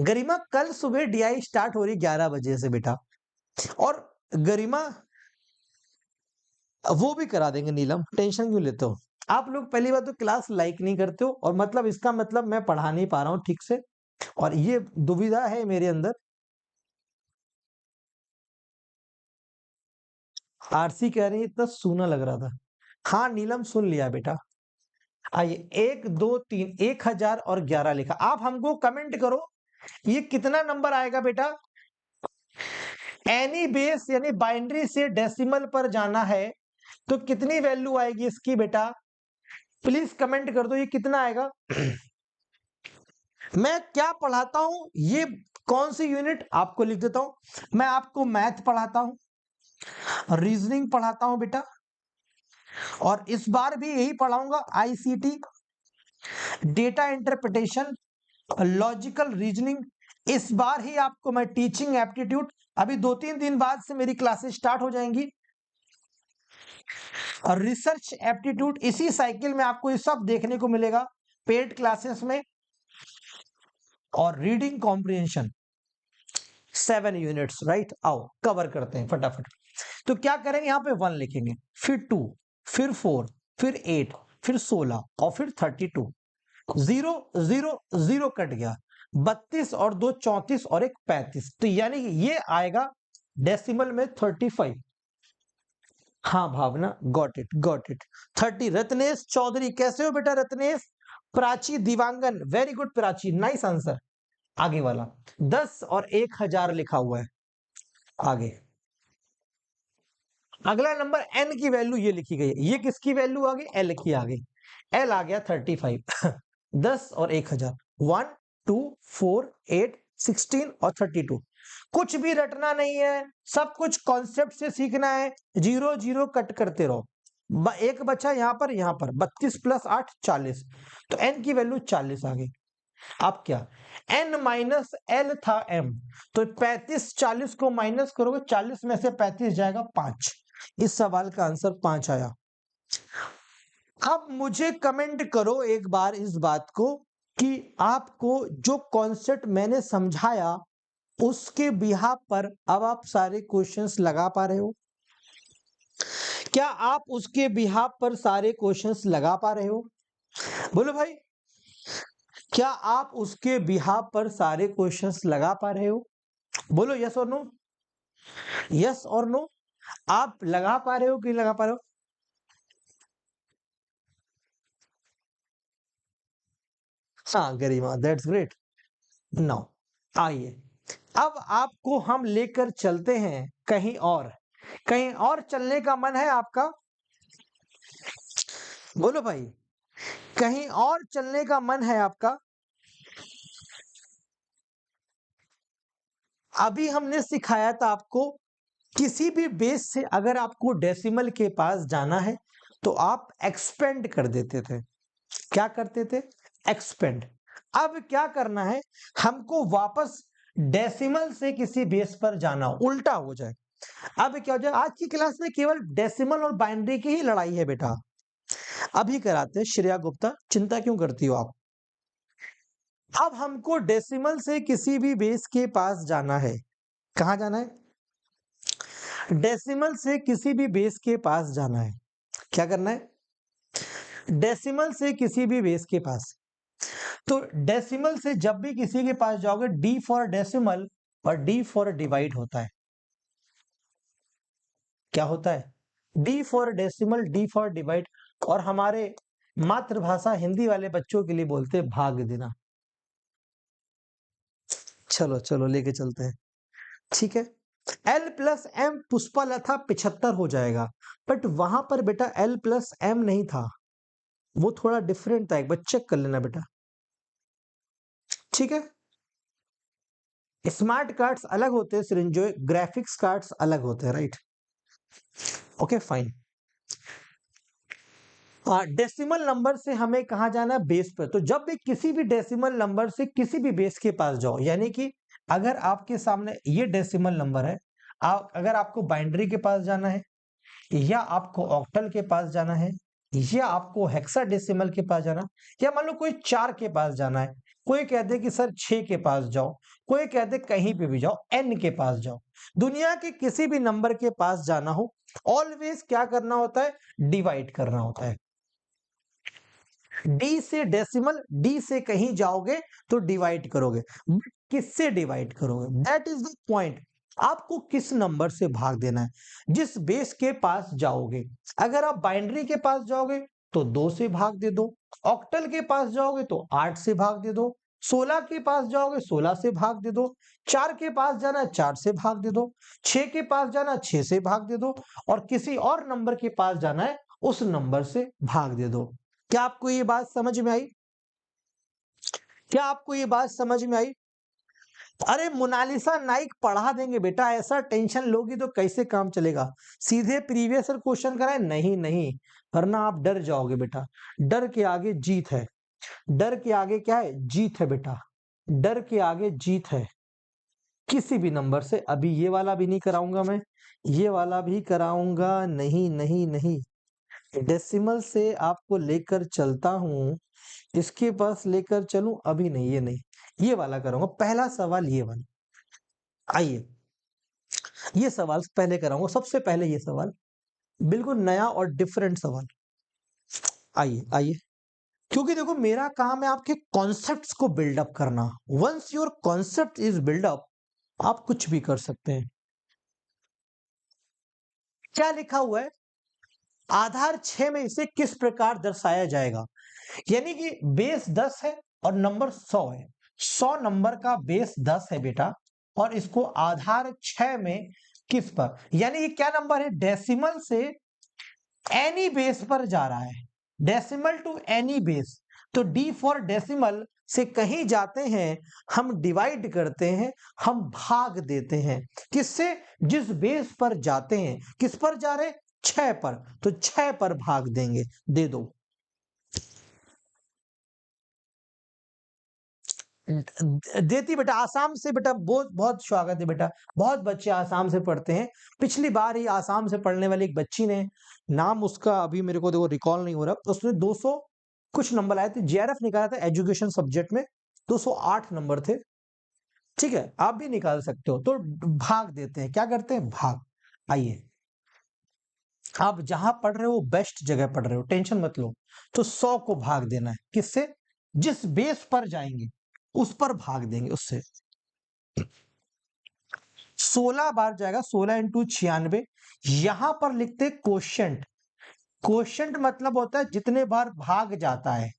गरिमा कल सुबह डीआई स्टार्ट हो रही 11 बजे से बेटा, और गरिमा वो भी करा देंगे। नीलम टेंशन क्यों लेते हो? आप लोग पहली बात तो क्लास लाइक नहीं करते हो, और मतलब इसका मतलब मैं पढ़ा नहीं पा रहा हूँ ठीक से, और ये दुविधा है मेरे अंदर। आरसी कह रही है इतना सूना लग रहा था। हाँ नीलम सुन लिया बेटा। आइए 1 2 3 1011 लिखा। आप हमको कमेंट करो ये कितना नंबर आएगा बेटा। एनी बेस यानी बाइनरी से डेसिमल पर जाना है तो कितनी वैल्यू आएगी इसकी बेटा? प्लीज कमेंट कर दो, ये कितना आएगा? मैं क्या पढ़ाता हूं, ये कौन सी यूनिट आपको लिख देता हूं। मैं आपको मैथ पढ़ाता हूं, रीजनिंग पढ़ाता हूं बेटा, और इस बार भी यही पढ़ाऊंगा, ICT, data interpretation, logical reasoning. इस बार ही आपको मैं टीचिंग एप्टीट्यूड, अभी 2-3 दिन बाद से मेरी क्लासेस स्टार्ट हो जाएंगी, और रिसर्च एप्टीट्यूड, इसी साइकिल में आपको ये सब देखने को मिलेगा पेड क्लासेस में। और रीडिंग कॉम्प्रिहेंशन 7 यूनिट्स, राइट। आओ कवर करते हैं फटाफट। तो क्या करेंगे, यहां पे 1 लिखेंगे, फिर 2, फिर 4, फिर 8, फिर 16 और फिर 32। 0 0 0 कट गया, 32 और 2 34 और 1 35, तो यानी कि ये आएगा डेसिमल में 35। हाँ Bhavna, got it got it. 30। Ratnesh Chaudhary, कैसे हो बेटा Ratnesh? Prachi Dewangan, very good Prachi, nice answer. आगे वाला 10 और 1000 लिखा हुआ है आगे। अगला नंबर n की वैल्यू ये लिखी गई है, ये किसकी वैल्यू आ गई? l की आ गई। l आ गया 35। 10 और 1000, 1 2 4 8 16 और 32। कुछ भी रटना नहीं है, सब कुछ कॉन्सेप्ट से सीखना है। 0 0 कट करते रहो, एक बचा यहाँ पर 32 + 8 40, तो n की वैल्यू 40 आ गई। अब क्या, n माइनस l था m, तो 35 40 को माइनस करोगे, 40 में से 35 जाएगा 5। इस सवाल का आंसर 5 आया। अब मुझे कमेंट करो एक बार इस बात को कि आपको जो कॉन्सेप्ट मैंने समझाया उसके बिहाफ पर अब आप सारे क्वेश्चंस लगा पा रहे हो? क्या आप उसके बिहाफ पर सारे क्वेश्चंस लगा पा रहे हो? बोलो भाई, क्या आप उसके बिहाफ पर सारे क्वेश्चंस लगा पा रहे हो? बोलो यस और नो, यस और नो। आप लगा पा रहे हो कि लगा पा रहे हो? हाँ गरिमा, दैट्स ग्रेट। नाउ आइए, अब आपको हम लेकर चलते हैं कहीं और। कहीं और चलने का मन है आपका? बोलो भाई, कहीं और चलने का मन है आपका? अभी हमने सिखाया था आपको, किसी भी बेस से अगर आपको डेसिमल के पास जाना है तो आप एक्सपेंड कर देते थे। क्या करते थे? एक्सपेंड। अब क्या करना है, हमको वापस डेसिमल से किसी बेस पर जाना, उल्टा हो जाए। अब क्या हो जाए, आज की क्लास में केवल डेसिमल और बाइनरी की ही लड़ाई है बेटा। अभी कराते हैं श्रेया गुप्ता, चिंता क्यों करती हो आप? अब हमको डेसिमल से किसी भी बेस के पास जाना है। कहां जाना है? डेसिमल से किसी भी बेस के पास जाना है। क्या करना है? डेसिमल से किसी भी बेस के पास। तो डेसिमल से जब भी किसी के पास जाओगे, डी फॉर डेसिमल और डी फॉर डिवाइड होता है। क्या होता है? D for decimal, D for divide, और हमारे मातृभाषा हिंदी वाले बच्चों के लिए बोलते हैं भाग देना। चलो चलो लेके चलते हैं, ठीक है। L प्लस एम पुष्पलता 75 हो जाएगा, बट वहां पर बेटा L प्लस एम नहीं था, वो थोड़ा डिफरेंट था, एक बार चेक कर लेना बेटा, ठीक है। स्मार्ट कार्ड्स अलग होते हैं सृंजोय, ग्राफिक्स कार्ड्स अलग होते हैं, right. Okay fine. Decimal number से हमें कहा जाना है? बेस पर। तो जब भी किसी भी डेसिमल नंबर से किसी भी बेस के पास जाओ, यानी कि अगर आपके सामने ये डेसिमल नंबर है, अगर आपको बाइनरी के पास जाना है, या आपको ऑक्टल के पास जाना है, या आपको हेक्साडेसिमल के पास जाना, या मान लो कोई 4 के पास जाना है, कोई कहते कि सर 6 के पास जाओ, कोई कहते कहीं पे भी जाओ, n के पास जाओ, दुनिया के किसी भी नंबर के पास जाना हो, ऑलवेज क्या करना होता है? डिवाइड करना होता है। डी से डेसिमल, डी से कहीं जाओगे तो डिवाइड करोगे, बट किससे डिवाइड करोगे? That is the point. आपको किस नंबर से भाग देना है, जिस बेस के पास जाओगे। अगर आप बाइनरी के पास जाओगे तो 2 से भाग दे दो, ऑक्टल के पास जाओगे तो 8 से भाग दे दो, 16 के पास जाओगे 16 से भाग दे दो, 4 के पास जाना 4 से भाग दे दो, 6 के पास जाना 6 से भाग दे दो, और किसी और नंबर के पास जाना है उस नंबर से भाग दे दो। क्या आपको ये बात समझ में आई? क्या आपको ये बात समझ में आई? अरे मोनालिसा नाइक पढ़ा देंगे बेटा, ऐसा टेंशन लोगी तो कैसे काम चलेगा? सीधे प्रीवियस ईयर क्वेश्चन कराए? नहीं नहीं, वरना आप डर जाओगे बेटा। डर के आगे जीत है, डर के आगे क्या है? जीत है बेटा, डर के आगे जीत है। किसी भी नंबर से, अभी ये वाला भी नहीं कराऊंगा मैं, ये वाला भी कराऊंगा नहीं नहीं नहीं, डेसिमल से आपको लेकर चलता हूं, इसके पास लेकर चलूं? अभी नहीं, ये नहीं, ये वाला करूंगा। पहला सवाल ये वाला, आइए ये सवाल पहले कराऊंगा, सबसे पहले ये सवाल बिल्कुल नया और डिफरेंट सवाल। आइए आइए, क्योंकि देखो मेरा काम है आपके कॉन्सेप्ट्स को बिल्डअप करना। Once your concept is build up, आप कुछ भी कर सकते हैं। क्या लिखा हुआ है? आधार 6 में इसे किस प्रकार दर्शाया जाएगा? यानी कि बेस 10 है और नंबर 100 है, 100 नंबर का बेस 10 है बेटा, और इसको आधार 6 में किस पर, यानी ये क्या नंबर है? डेसिमल से एनी बेस पर जा रहा है, डेसिमल टू एनी बेस। तो डी फॉर डेसिमल से कहीं जाते हैं, हम डिवाइड करते हैं, हम भाग देते हैं। किससे? जिस बेस पर जाते हैं। किस पर जा रहे? 6 पर, तो 6 पर भाग देंगे। दे दो। देती बेटा, आसाम से बेटा, बहुत बहुत स्वागत है बेटा, बहुत बच्चे आसाम से पढ़ते हैं। पिछली बार ही आसाम से पढ़ने वाली एक बच्ची ने, नाम उसका अभी मेरे को देखो रिकॉल नहीं हो रहा, उसने 200 कुछ नंबर आए थे, जेआरएफ निकाला था एजुकेशन सब्जेक्ट में, 208 नंबर थे। ठीक है, आप भी निकाल सकते हो। तो भाग देते हैं, क्या करते हैं? भाग। आइए, आप जहां पढ़ रहे हो बेस्ट जगह पढ़ रहे हो, टेंशन मत लो। तो 100 को भाग देना है, किससे? जिस बेस पर जाएंगे उस पर भाग देंगे, उससे। 16 बार जाएगा, 16 इंटू 96। यहां पर लिखते क्वोशंट। क्वोशंट मतलब होता है जितने बार भाग जाता है,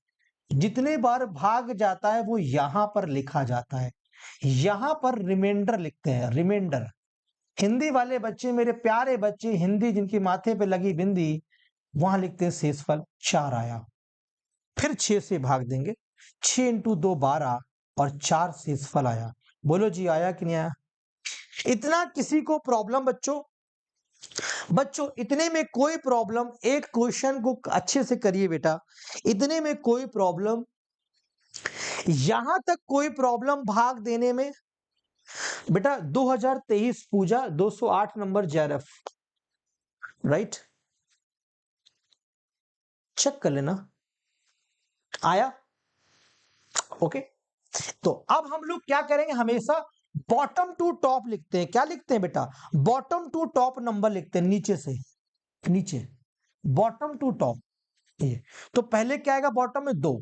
जितने बार भाग जाता है वो यहां पर लिखा जाता है। यहां पर रिमाइंडर लिखते हैं, रिमाइंडर। हिंदी वाले बच्चे, मेरे प्यारे बच्चे, हिंदी जिनकी माथे पे लगी बिंदी, वहां लिखते हैं शेषफल 4 आया। फिर 6 से भाग देंगे, 6 इंटू 2 12, और 4 शेषफल आया। बोलो जी, आया कि नहीं आया? इतना किसी को प्रॉब्लम बच्चों? बच्चों इतने में कोई प्रॉब्लम? एक क्वेश्चन को अच्छे से करिए बेटा, इतने में कोई प्रॉब्लम? यहां तक कोई प्रॉब्लम भाग देने में? बेटा 2023 पूजा 208 नंबर जेआरएफ, राइट? चेक कर लेना, आया? ओके। तो अब हम लोग क्या करेंगे? हमेशा बॉटम टू टॉप लिखते हैं। क्या लिखते हैं बेटा? बॉटम टू टॉप नंबर लिखते हैं, नीचे से नीचे, बॉटम टू टॉप। ये तो पहले क्या आएगा? बॉटम में 2,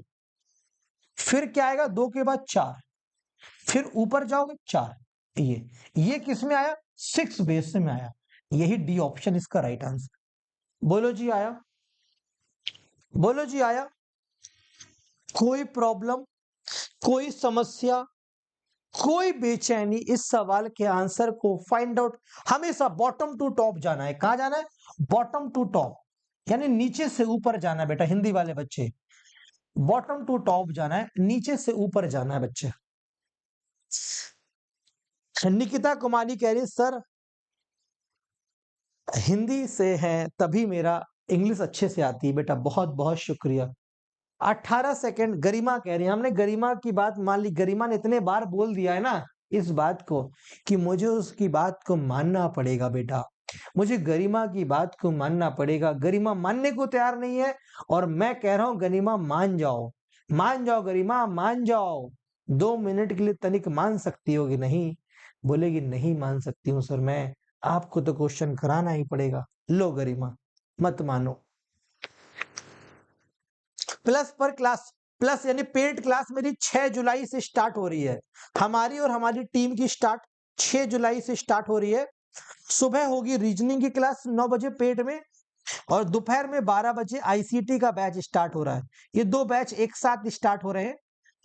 फिर क्या आएगा? 2 के बाद 4, फिर ऊपर जाओगे 4। ये किस में आया? 6 बेस में आया। यही डी ऑप्शन इसका राइट आंसर। बोलो जी, आया? बोलो जी, आया? कोई प्रॉब्लम, कोई समस्या, कोई बेचैनी? इस सवाल के आंसर को फाइंड आउट, हमेशा बॉटम टू टॉप जाना है। कहां जाना है? बॉटम टू टॉप, यानी नीचे से ऊपर जाना है बेटा। हिंदी वाले बच्चे, बॉटम टू टॉप जाना है, नीचे से ऊपर जाना है बच्चे। निकिता कुमारी कह रही है सर हिंदी से है तभी मेरा इंग्लिश अच्छे से आती है। बेटा बहुत बहुत शुक्रिया। 18 सेकंड गरिमा कह रही है, हमने गरिमा की बात मान ली। गरिमा ने इतने बार बोल दिया है ना इस बात को, कि मुझे उसकी बात को मानना पड़ेगा बेटा, मुझे गरिमा की बात को मानना पड़ेगा। गरिमा मानने को तैयार नहीं है, और मैं कह रहा हूं गरिमा मान जाओ, मान जाओ गरिमा, मान जाओ। 2 मिनट के लिए तनिक मान सकती हो कि नहीं? बोलेगी नहीं मान सकती हूँ सर मैं, आपको तो क्वेश्चन कराना ही पड़ेगा। लो गरिमा, मत मानो। प्लस पर क्लास, प्लस यानी पेड क्लास मेरी 6 जुलाई से स्टार्ट हो रही है। हमारी और हमारी टीम की स्टार्ट 6 जुलाई से स्टार्ट हो रही है। सुबह होगी रीजनिंग की क्लास 9 बजे पेड में, और दोपहर में 12 बजे आईसीटी का बैच स्टार्ट हो रहा है। ये 2 बैच एक साथ स्टार्ट हो रहे हैं,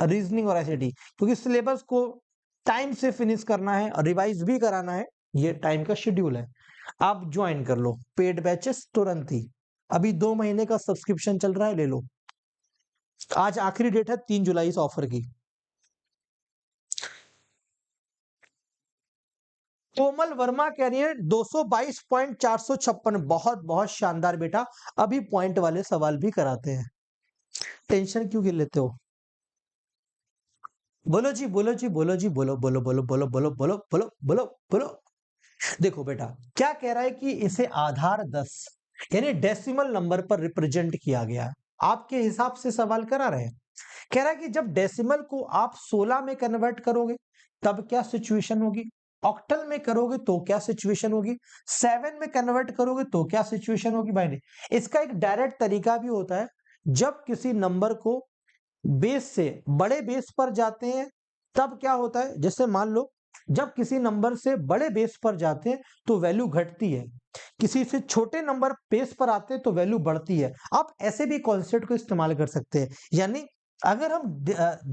रीजनिंग और एसएटी, क्योंकि सिलेबस को टाइम से फिनिश करना है और रिवाइज भी कराना है, ये टाइम का शेड्यूल है। आप ज्वाइन कर लो पेड बैचेस तुरंत ही, अभी 2 महीने का सब्सक्रिप्शन चल रहा है, ले लो। आज आखिरी डेट है 3 जुलाई इस ऑफर की। कोमल वर्मा कह रही है 222.456, बहुत बहुत शानदार बेटा, अभी पॉइंट वाले सवाल भी कराते हैं, टेंशन क्यों गिर लेते हो? बोलो जी, बोलो जी, बोलो जी, बोलो बोलो बोलो बोलो बोलो बोलो बोलो बोलो बोलो। देखो बेटा, क्या कह रहा है कि इसे आधार 10 यानी डेसिमल नंबर पर रिप्रेजेंट किया गया है। आपके हिसाब से सवाल करा रहे हैं। कह रहा है कि जब डेसिमल को आप 16 में कन्वर्ट करोगे तब क्या सिचुएशन होगी, ऑक्टल में करोगे तो क्या सिचुएशन होगी, 7 में कन्वर्ट करोगे तो क्या सिचुएशन होगी। भाई इसका एक डायरेक्ट तरीका भी होता है, जब किसी नंबर को बेस से बड़े बेस पर जाते हैं तब क्या होता है, जैसे मान लो जब किसी नंबर से बड़े बेस पर जाते हैं तो वैल्यू घटती है, किसी से छोटे नंबर बेस पर आते हैं तो वैल्यू बढ़ती है। आप ऐसे भी कॉन्सेप्ट को इस्तेमाल कर सकते हैं, यानी अगर हम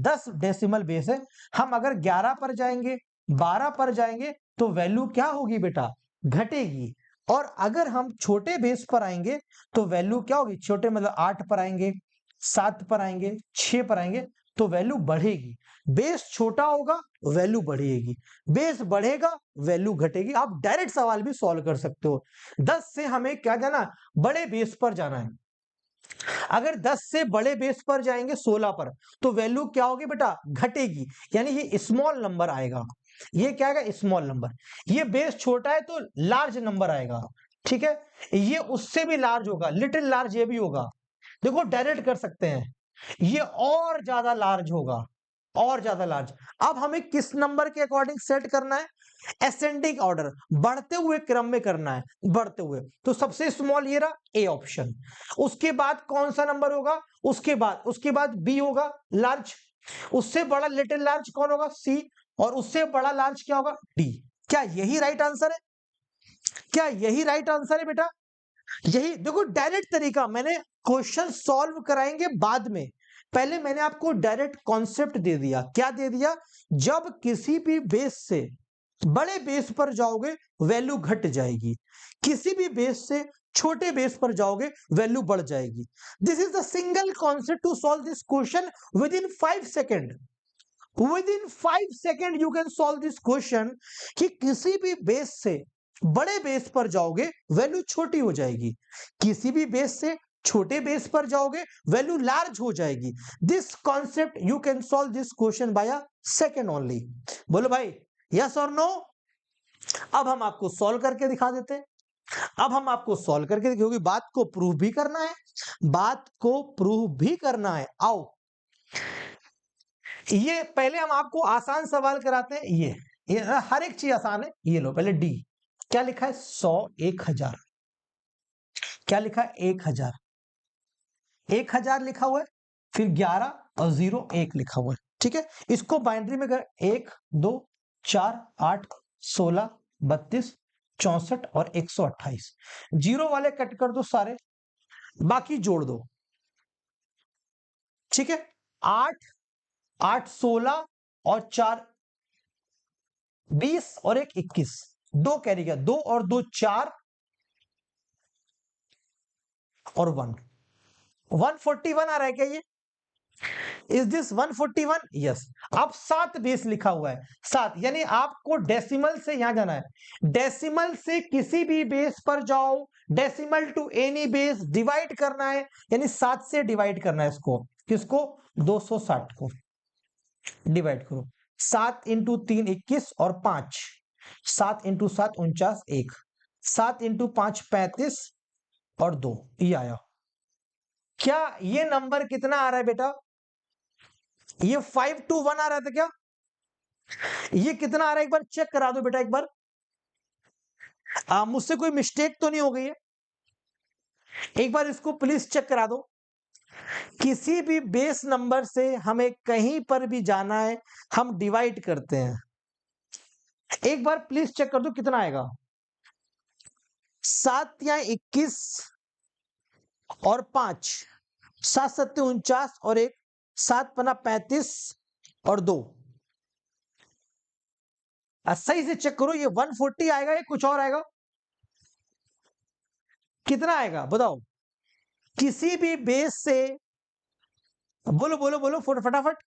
10 डेसिमल बेस है, हम अगर 11 पर जाएंगे, 12 पर जाएंगे तो वैल्यू क्या होगी बेटा, घटेगी। और अगर हम छोटे बेस पर आएंगे तो वैल्यू क्या होगी, छोटे मतलब 8 पर आएंगे, 7 पर आएंगे, 6 पर आएंगे तो वैल्यू बढ़ेगी। बेस छोटा होगा, वैल्यू बढ़ेगी, बेस बढ़ेगा, वैल्यू घटेगी। आप डायरेक्ट सवाल भी सॉल्व कर सकते हो। 10 से हमें क्या जाना, बड़े बेस पर जाना है। अगर 10 से बड़े बेस पर जाएंगे 16 पर तो वैल्यू क्या होगी बेटा, घटेगी, यानी ये स्मॉल नंबर आएगा। ये क्या आएगा, स्मॉल नंबर। ये बेस छोटा है तो लार्ज नंबर आएगा, ठीक है। ये उससे भी लार्ज होगा, लिटिल लार्ज ये भी होगा। देखो डायरेक्ट कर सकते हैं, ये और ज्यादा लार्ज होगा, और ज्यादा लार्ज। अब हमें किस नंबर के अकॉर्डिंग सेट करना है, असेंडिंग ऑर्डर, बढ़ते हुए क्रम में करना है, बढ़ते हुए। तो सबसे स्मॉल ये रहा ए ऑप्शन, उसके बाद कौन सा नंबर होगा, उसके बाद बी होगा लार्ज, उससे बड़ा लिटिल लार्ज कौन होगा, सी, और उससे बड़ा लार्ज क्या होगा, डी। क्या यही राइट आंसर है, क्या यही राइट आंसर है बेटा? यही देखो डायरेक्ट तरीका, मैंने क्वेश्चन सॉल्व कराएंगे बाद में, पहले मैंने आपको डायरेक्ट कॉन्सेप्ट दे दिया। क्या दे दिया, जब किसी भी बेस से बड़े बेस पर जाओगे वैल्यू घट जाएगी, किसी भी बेस से छोटे बेस पर जाओगे वैल्यू बढ़ जाएगी। This is the single concept to solve this question within 5 second. Within 5 second you can solve this question कि किसी भी बेस से बड़े बेस पर जाओगे वैल्यू छोटी हो जाएगी, किसी भी बेस से छोटे बेस पर जाओगे वैल्यू लार्ज हो जाएगी। This concept you can solve this question by a second only. बोलो भाई यस और नो। अब हम आपको सॉल्व करके दिखा देते हैं, अब हम आपको सॉल्व करके, क्योंकि बात को प्रूव भी करना है, बात को प्रूव भी करना है। आओ, ये पहले हम आपको आसान सवाल कराते हैं। ये हर एक चीज आसान है। ये लो पहले डी, क्या लिखा है, 100, 1000, क्या लिखा है, 1000, 1000 लिखा हुआ है, फिर 11 और 0 1 लिखा हुआ है, ठीक है। इसको बाइनरी में कर, 1 2 4 8 16 32 64 और 128, जीरो वाले कट कर दो सारे, बाकी जोड़ दो, ठीक है। 8 8 16 और 4 20 और 1 21, दो कैरी गया, 2 और 2 4 और 1 141 आ रहा है क्या ये, इज दिस 141, यस। अब 7 बेस लिखा हुआ है, 7, यानी आपको डेसिमल से यहां जाना है, डेसिमल से किसी भी बेस पर जाओ, decimal to any base divide करना है, यानी 7 से डिवाइड करना है इसको, किसको, 260 को डिवाइड करो, 7 इंटू 3 21 और 5, 7 इंटू 7 49, 1, 7 इंटू 5 35 और 2, ये आया। क्या ये नंबर कितना आ रहा है बेटा, ये 521 आ रहा था क्या, ये कितना आ रहा है एक बार चेक करा दो बेटा, एक बार मुझसे कोई मिस्टेक तो नहीं हो गई है, एक बार इसको प्लीज चेक करा दो। किसी भी बेस नंबर से हमें कहीं पर भी जाना है, हम डिवाइड करते हैं, एक बार प्लीज चेक कर दो कितना आएगा, 7 या 21 और 5, 7 7 49 और 1, 7 पना 35 और 2। सही से चेक करो, ये 140 आएगा या कुछ और आएगा? कितना आएगा बताओ? किसी भी बेस से, बोलो बोलो बोलो फटाफट,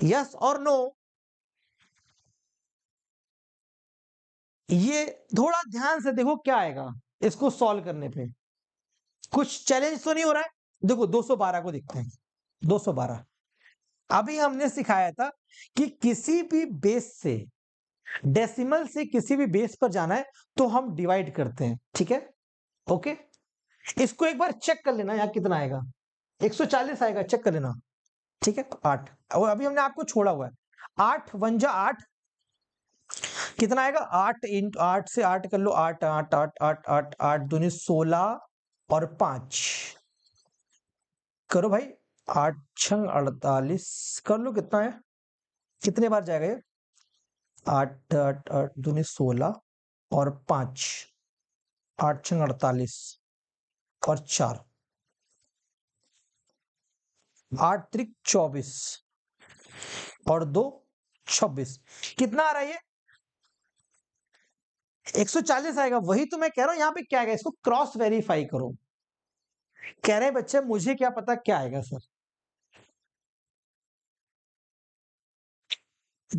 यस और नो। ये थोड़ा ध्यान से देखो क्या आएगा इसको सॉल्व करने पे। कुछ चैलेंज तो नहीं हो रहा है? देखो 212 को देखते हैं। 212 अभी हमने सिखाया था कि किसी भी बेस से, डेसिमल से किसी भी बेस पर जाना है तो हम डिवाइड करते हैं, ठीक है? ओके, इसको एक बार चेक कर लेना यहाँ कितना आएगा। 140 आएगा, चेक कर लेना, ठीक है? 8, और अभी हमने आपको छोड़ा हुआ है। 8 1 जा 8, कितना आएगा? 8 इंटू 8 से 8 कर लो, 8 8 8 8 8 8 दूनी 16 और 5 करो भाई, 8 छंग 48 कर लो, कितना है? कितने बार जाएगा ये? 8 8 8 दूनी 16 और 5, 8 छंग 48 और 4, 8 त्रिक 24 और 2 26, कितना आ रहा है ये? 140 आएगा। वही तो मैं कह रहा हूं, यहाँ पे क्या आएगा, इसको क्रॉस वेरीफाई करो। कह रहे बच्चे मुझे क्या पता क्या आएगा सर।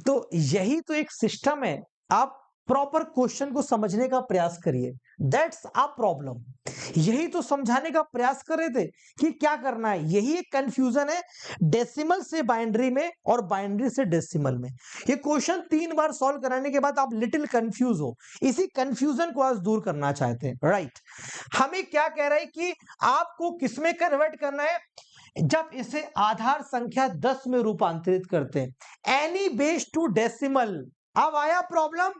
तो यही तो एक सिस्टम है, आप प्रॉपर क्वेश्चन को समझने का प्रयास करिए, दैट्स अ प्रॉब्लम। यही तो समझाने का प्रयास कर रहे थे कि क्या करना है। यही एक कंफ्यूजन है डेसिमल से बाइनरी में और बाइनरी से डेसिमल में। ये क्वेश्चन 3 बार सॉल्व कराने के बाद आप लिटिल कंफ्यूज हो, इसी कंफ्यूजन को आज दूर करना चाहते हैं, राइट? हमें क्या कह रहे हैं कि आपको किसमें कन्वर्ट करना है? जब इसे आधार संख्या 10 में रूपांतरित करते हैं, एनी बेस टू डेसिमल। अब आया प्रॉब्लम,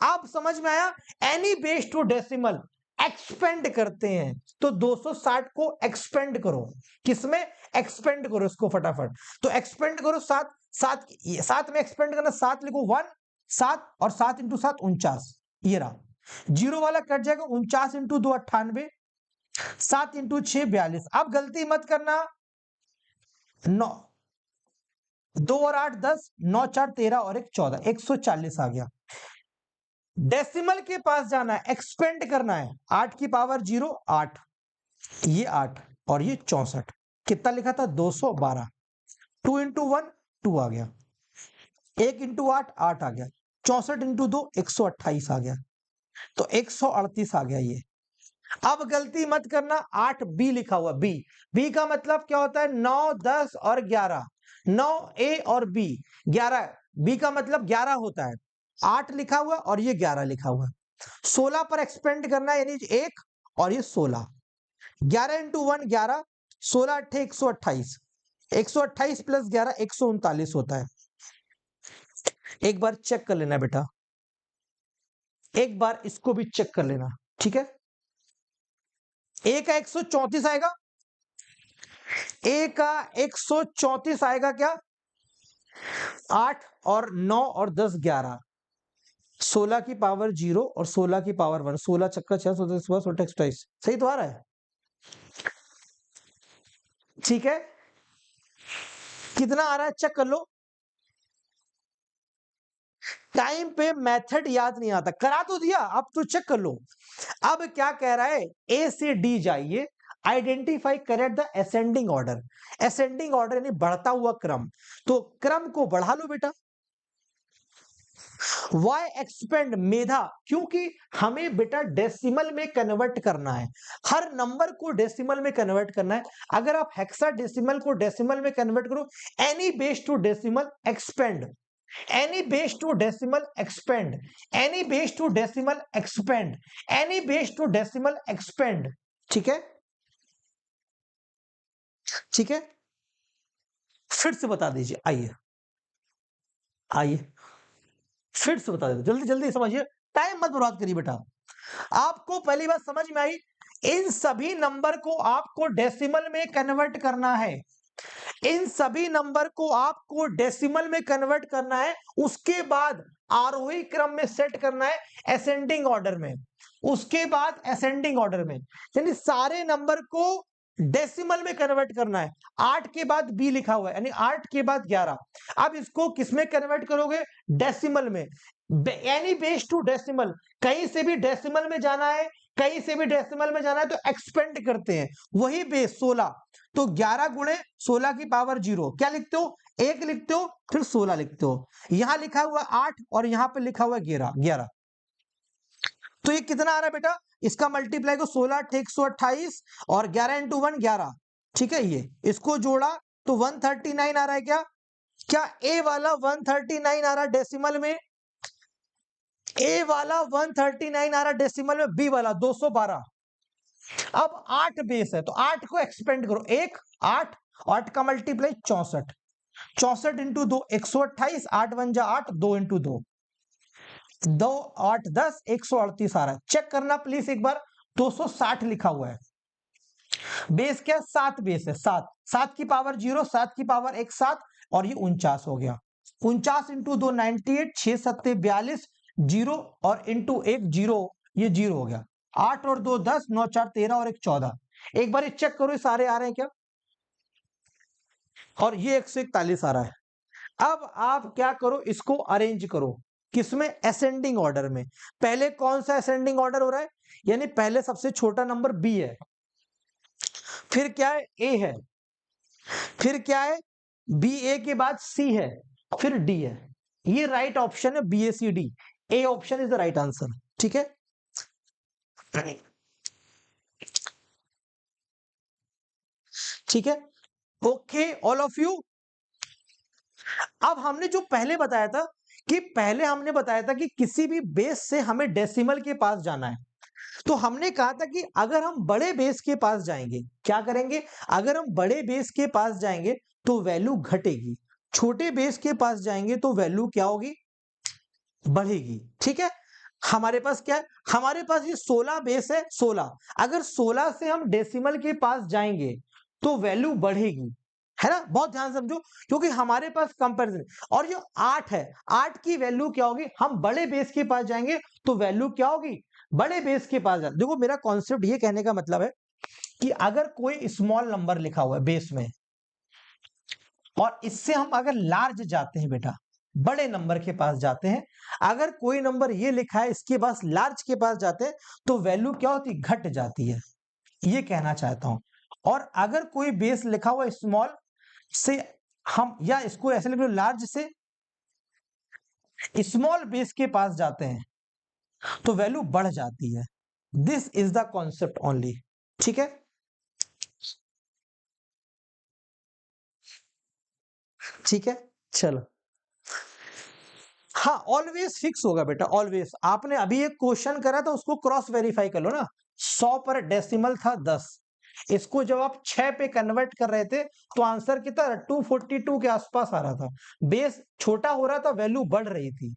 अब समझ में आया? Any base to decimal expand करते हैं, तो 260 को एक्सपेंड करो। किसमें एक्सपेंड करो इसको फटाफट? तो एक्सपेंड करो 7 7 7 में एक्सपेंड करना, 7 लिखो 1 7 और 7 इंटू 7 49, ये रहा। जीरो वाला कट जाएगा, 49 इंटू 2 98, 7 इंटू 6 42। अब गलती मत करना, 9 2 और 8 10, 9 4 13 और 1 14, 140 आ गया। डेसिमल के पास जाना है, एक्सपेंड करना है, 8 की पावर 0 8, ये 8 और ये 64, कितना लिखा था? 212। 2 इंटू 1 2 आ गया, 1 इंटू 8 8 आ गया, 64 इंटू 2 128 आ गया, तो 138 आ गया ये। अब गलती मत करना, 8 बी लिखा हुआ, बी, बी का मतलब क्या होता है? 9 10 और 11, 9 ए और बी 11, बी का मतलब 11 होता है। 8 लिखा हुआ और ये 11 लिखा हुआ। 16 पर एक्सपेंड करना है, यानी 1 और ये 16, 11 इंटू 1 11, 16 अट्ठे 128, 128 प्लस 11 139 होता है। एक बार चेक कर लेना बेटा, एक बार इसको भी चेक कर लेना, ठीक है? ए का 134 आएगा, ए का 134 आएगा क्या? 8 और 9 और 10 11, 16 की पावर 0 और 16 की पावर 1, 16 चक्का 6 16 16 28, सही तो आ रहा है? ठीक है, कितना आ रहा है चेक कर लो। टाइम पे मेथड याद नहीं आता, करा तो दिया, अब तो चेक कर लो। अब क्या कह रहा है? ए से डी जाइए, identify correct the ascending order. Ascending order यानी बढ़ता हुआ क्रम, तो क्रम को बढ़ा लो बेटा। वाई एक्सपेंड मेधा, क्योंकि हमें बेटा डेसिमल में कन्वर्ट करना है, हर नंबर को डेसिमल में कन्वर्ट करना है। अगर आप हेक्साडेसिमल को डेसिमल में कन्वर्ट करो, any base to decimal expand, any base to decimal expand, any base to decimal expand, any base to decimal expand, ठीक है? ठीक है, फिर से बता दीजिए, आइए आइए फिर से बता दीजिए, जल्दी जल्दी समझिए, टाइम मत बर्बाद करिए बेटा। आपको पहली बात समझ में आई, इन सभी नंबर को आपको डेसिमल में कन्वर्ट करना है, इन सभी नंबर को आपको डेसिमल में कन्वर्ट करना है, उसके बाद आरोही क्रम में सेट करना है, असेंडिंग ऑर्डर में, उसके बाद असेंडिंग ऑर्डर में, यानी सारे नंबर को डेसिमल में कन्वर्ट करना है। 8 के बाद बी लिखा हुआ है, यानी 8 के बाद 11। अब इसको किस में कन्वर्ट करोगे? डेसिमल में। यानी बेस टू डेसिमल, कहीं से भी डेसिमल में जाना है, कहीं से भी डेसिमल में जाना है तो एक्सपेंड करते हैं, वही बेस 16। तो 11 गुणे 16 की पावर 0, क्या लिखते हो? 1 लिखते हो, फिर 16 लिखते हो। यहां लिखा हुआ 8 और यहां पे लिखा हुआ 11। तो ये कितना आ रहा है बेटा? इसका मल्टीप्लाई को 16 8 128 और 11 इंटू 1 11। ठीक है, ये इसको जोड़ा तो 139 आ रहा है। क्या क्या ए वाला 139 आ रहा है डेसिमल में? ए वाला 139 आ रहा है डेसिमल में, बी वाला 212। अब 8 बेस है तो 8 को एक्सपेंड करो, 1 8, 8 का मल्टीप्लाई 64, 64 इंटू 2 128, 8 1 जा 8, 2 इंटू 2 2 8 10 138 आ रहा है। चेक करना प्लीज एक बार, 260 लिखा हुआ है। बेस क्या? 7 बेस है, 7 7 की पावर 0, 7 की पावर 1 7, और ये 49 हो गया। 49 इंटू 2 98, 6 7 42, 0 और इंटू 1 0, ये 0 हो गया। 8 और 2 10, 9 4 13 और 1 14। एक बार ये चेक करो, ये सारे आ रहे हैं क्या? और ये 141 आ रहा है। अब आप क्या करो, इसको अरेंज करो किसमें? असेंडिंग ऑर्डर में। पहले कौन सा असेंडिंग ऑर्डर हो रहा है? यानी पहले सबसे छोटा नंबर बी है, फिर क्या है? ए है, फिर क्या है? बी ए के बाद सी है, फिर डी है। ये राइट ऑप्शन है, B A C D. A option is the right answer. ठीक है, ठीक है, ओके ऑल ऑफ यू। अब हमने जो पहले बताया था कि पहले हमने बताया था कि किसी भी बेस से हमें डेसिमल के पास जाना है, तो हमने कहा था कि अगर हम बड़े बेस के पास जाएंगे, क्या करेंगे? अगर हम बड़े बेस के पास जाएंगे तो वैल्यू घटेगी, छोटे बेस के पास जाएंगे तो वैल्यू क्या होगी? बढ़ेगी। ठीक है, हमारे पास क्या है? हमारे पास ये 16 बेस है, 16। अगर 16 से हम डेसिमल के पास जाएंगे तो वैल्यू बढ़ेगी, है ना? बहुत ध्यान समझो, क्योंकि हमारे पास कंपैरिजन। और जो 8 है, 8 की वैल्यू क्या होगी? हम बड़े बेस के पास जाएंगे तो वैल्यू क्या होगी? बड़े बेस के पास जाए। देखो मेरा कॉन्सेप्ट ये कहने का मतलब है कि अगर कोई स्मॉल नंबर लिखा हुआ है बेस में, और इससे हम अगर लार्ज जाते हैं बेटा, बड़े नंबर के पास जाते हैं, अगर कोई नंबर ये लिखा है इसके पास लार्ज के पास जाते हैं तो वैल्यू क्या होती? घट जाती है, ये कहना चाहता हूं। और अगर कोई बेस लिखा हुआ स्मॉल से हम, या इसको ऐसे लिख लो, लार्ज से स्मॉल बेस के पास जाते हैं तो वैल्यू बढ़ जाती है। This is the concept only. ठीक है, ठीक है, चलो। हाँ, ऑलवेज फिक्स होगा बेटा, ऑलवेज। आपने अभी एक क्वेश्चन करा था, उसको क्रॉस वेरीफाई कर लो ना। 100 पर डेसिमल था 10, इसको जब आप 6 पे कन्वर्ट कर रहे थे तो आंसर कितना? 242 के आसपास आ रहा था। बेस छोटा हो रहा था, वैल्यू बढ़ रही थी।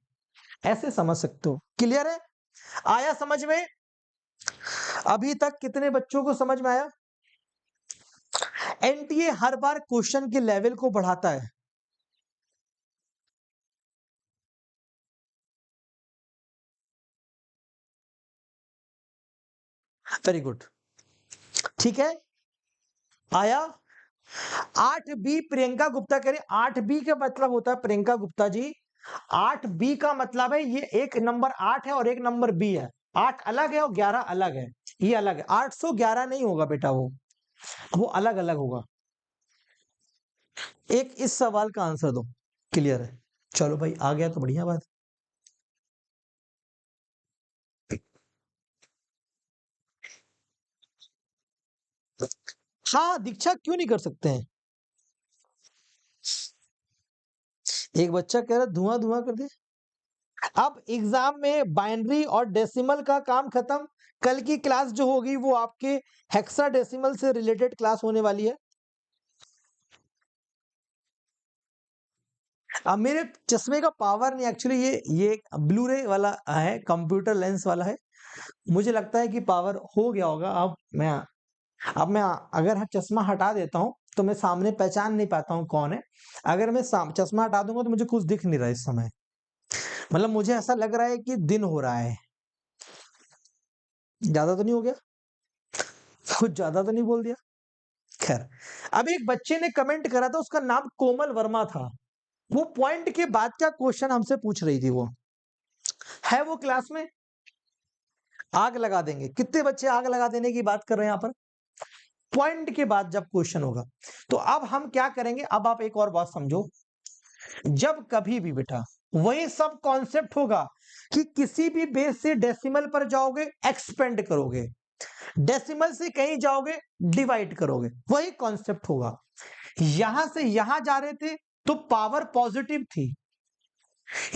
ऐसे समझ सकते हो। क्लियर है? आया समझ में? अभी तक कितने बच्चों को समझ में आया? एनटीए हर बार क्वेश्चन के लेवल को बढ़ाता है। वेरी गुड, ठीक है, आया। 8 बी प्रियंका गुप्ता कह रही, 8 बी का मतलब होता है प्रियंका गुप्ता जी, 8 बी का मतलब है ये एक नंबर 8 है और एक नंबर बी है। 8 अलग है और 11 अलग है, ये अलग है। 811 नहीं होगा बेटा, वो अलग अलग होगा। एक इस सवाल का आंसर दो, क्लियर है? चलो भाई, आ गया तो बढ़िया बात। हाँ, दीक्षा क्यों नहीं कर सकते हैं? एक बच्चा कह रहा धुआं धुआं कर दे। अब एग्जाम में बाइनरी और डेसिमल का काम खत्म। कल की क्लास जो होगी वो आपके हेक्साडेसिमल से रिलेटेड क्लास होने वाली है। अब मेरे चश्मे का पावर नहीं, एक्चुअली ये ब्लू रे वाला है, कंप्यूटर लेंस वाला है। मुझे लगता है कि पावर हो गया होगा। अब मैं अगर चश्मा हटा देता हूं तो मैं सामने पहचान नहीं पाता हूं कौन है। अगर मैं चश्मा हटा दूंगा तो मुझे कुछ दिख नहीं रहा इस समय। मतलब मुझे ऐसा लग रहा है कि दिन हो रहा है। ज्यादा तो नहीं हो गया? कुछ ज्यादा तो नहीं बोल दिया? खैर, अब एक बच्चे ने कमेंट करा था, उसका नाम कोमल वर्मा था। वो पॉइंट के बाद का क्वेश्चन हमसे पूछ रही थी। वो है वो क्लास में? आग लगा देंगे। कितने बच्चे आग लगा देने की बात कर रहे हैं यहाँ पर? पॉइंट के बाद जब क्वेश्चन होगा। तो अब हम क्या करेंगे, अब आप एक और बात समझो, जब कभी भी बेटा वही सब कॉन्सेप्ट होगा कि किसी भी बेस से डेसिमल पर जाओगे एक्सपेंड करोगे, डेसिमल से कहीं जाओगे डिवाइड करोगे, वही कॉन्सेप्ट होगा। यहां से यहां जा रहे थे तो पावर पॉजिटिव थी,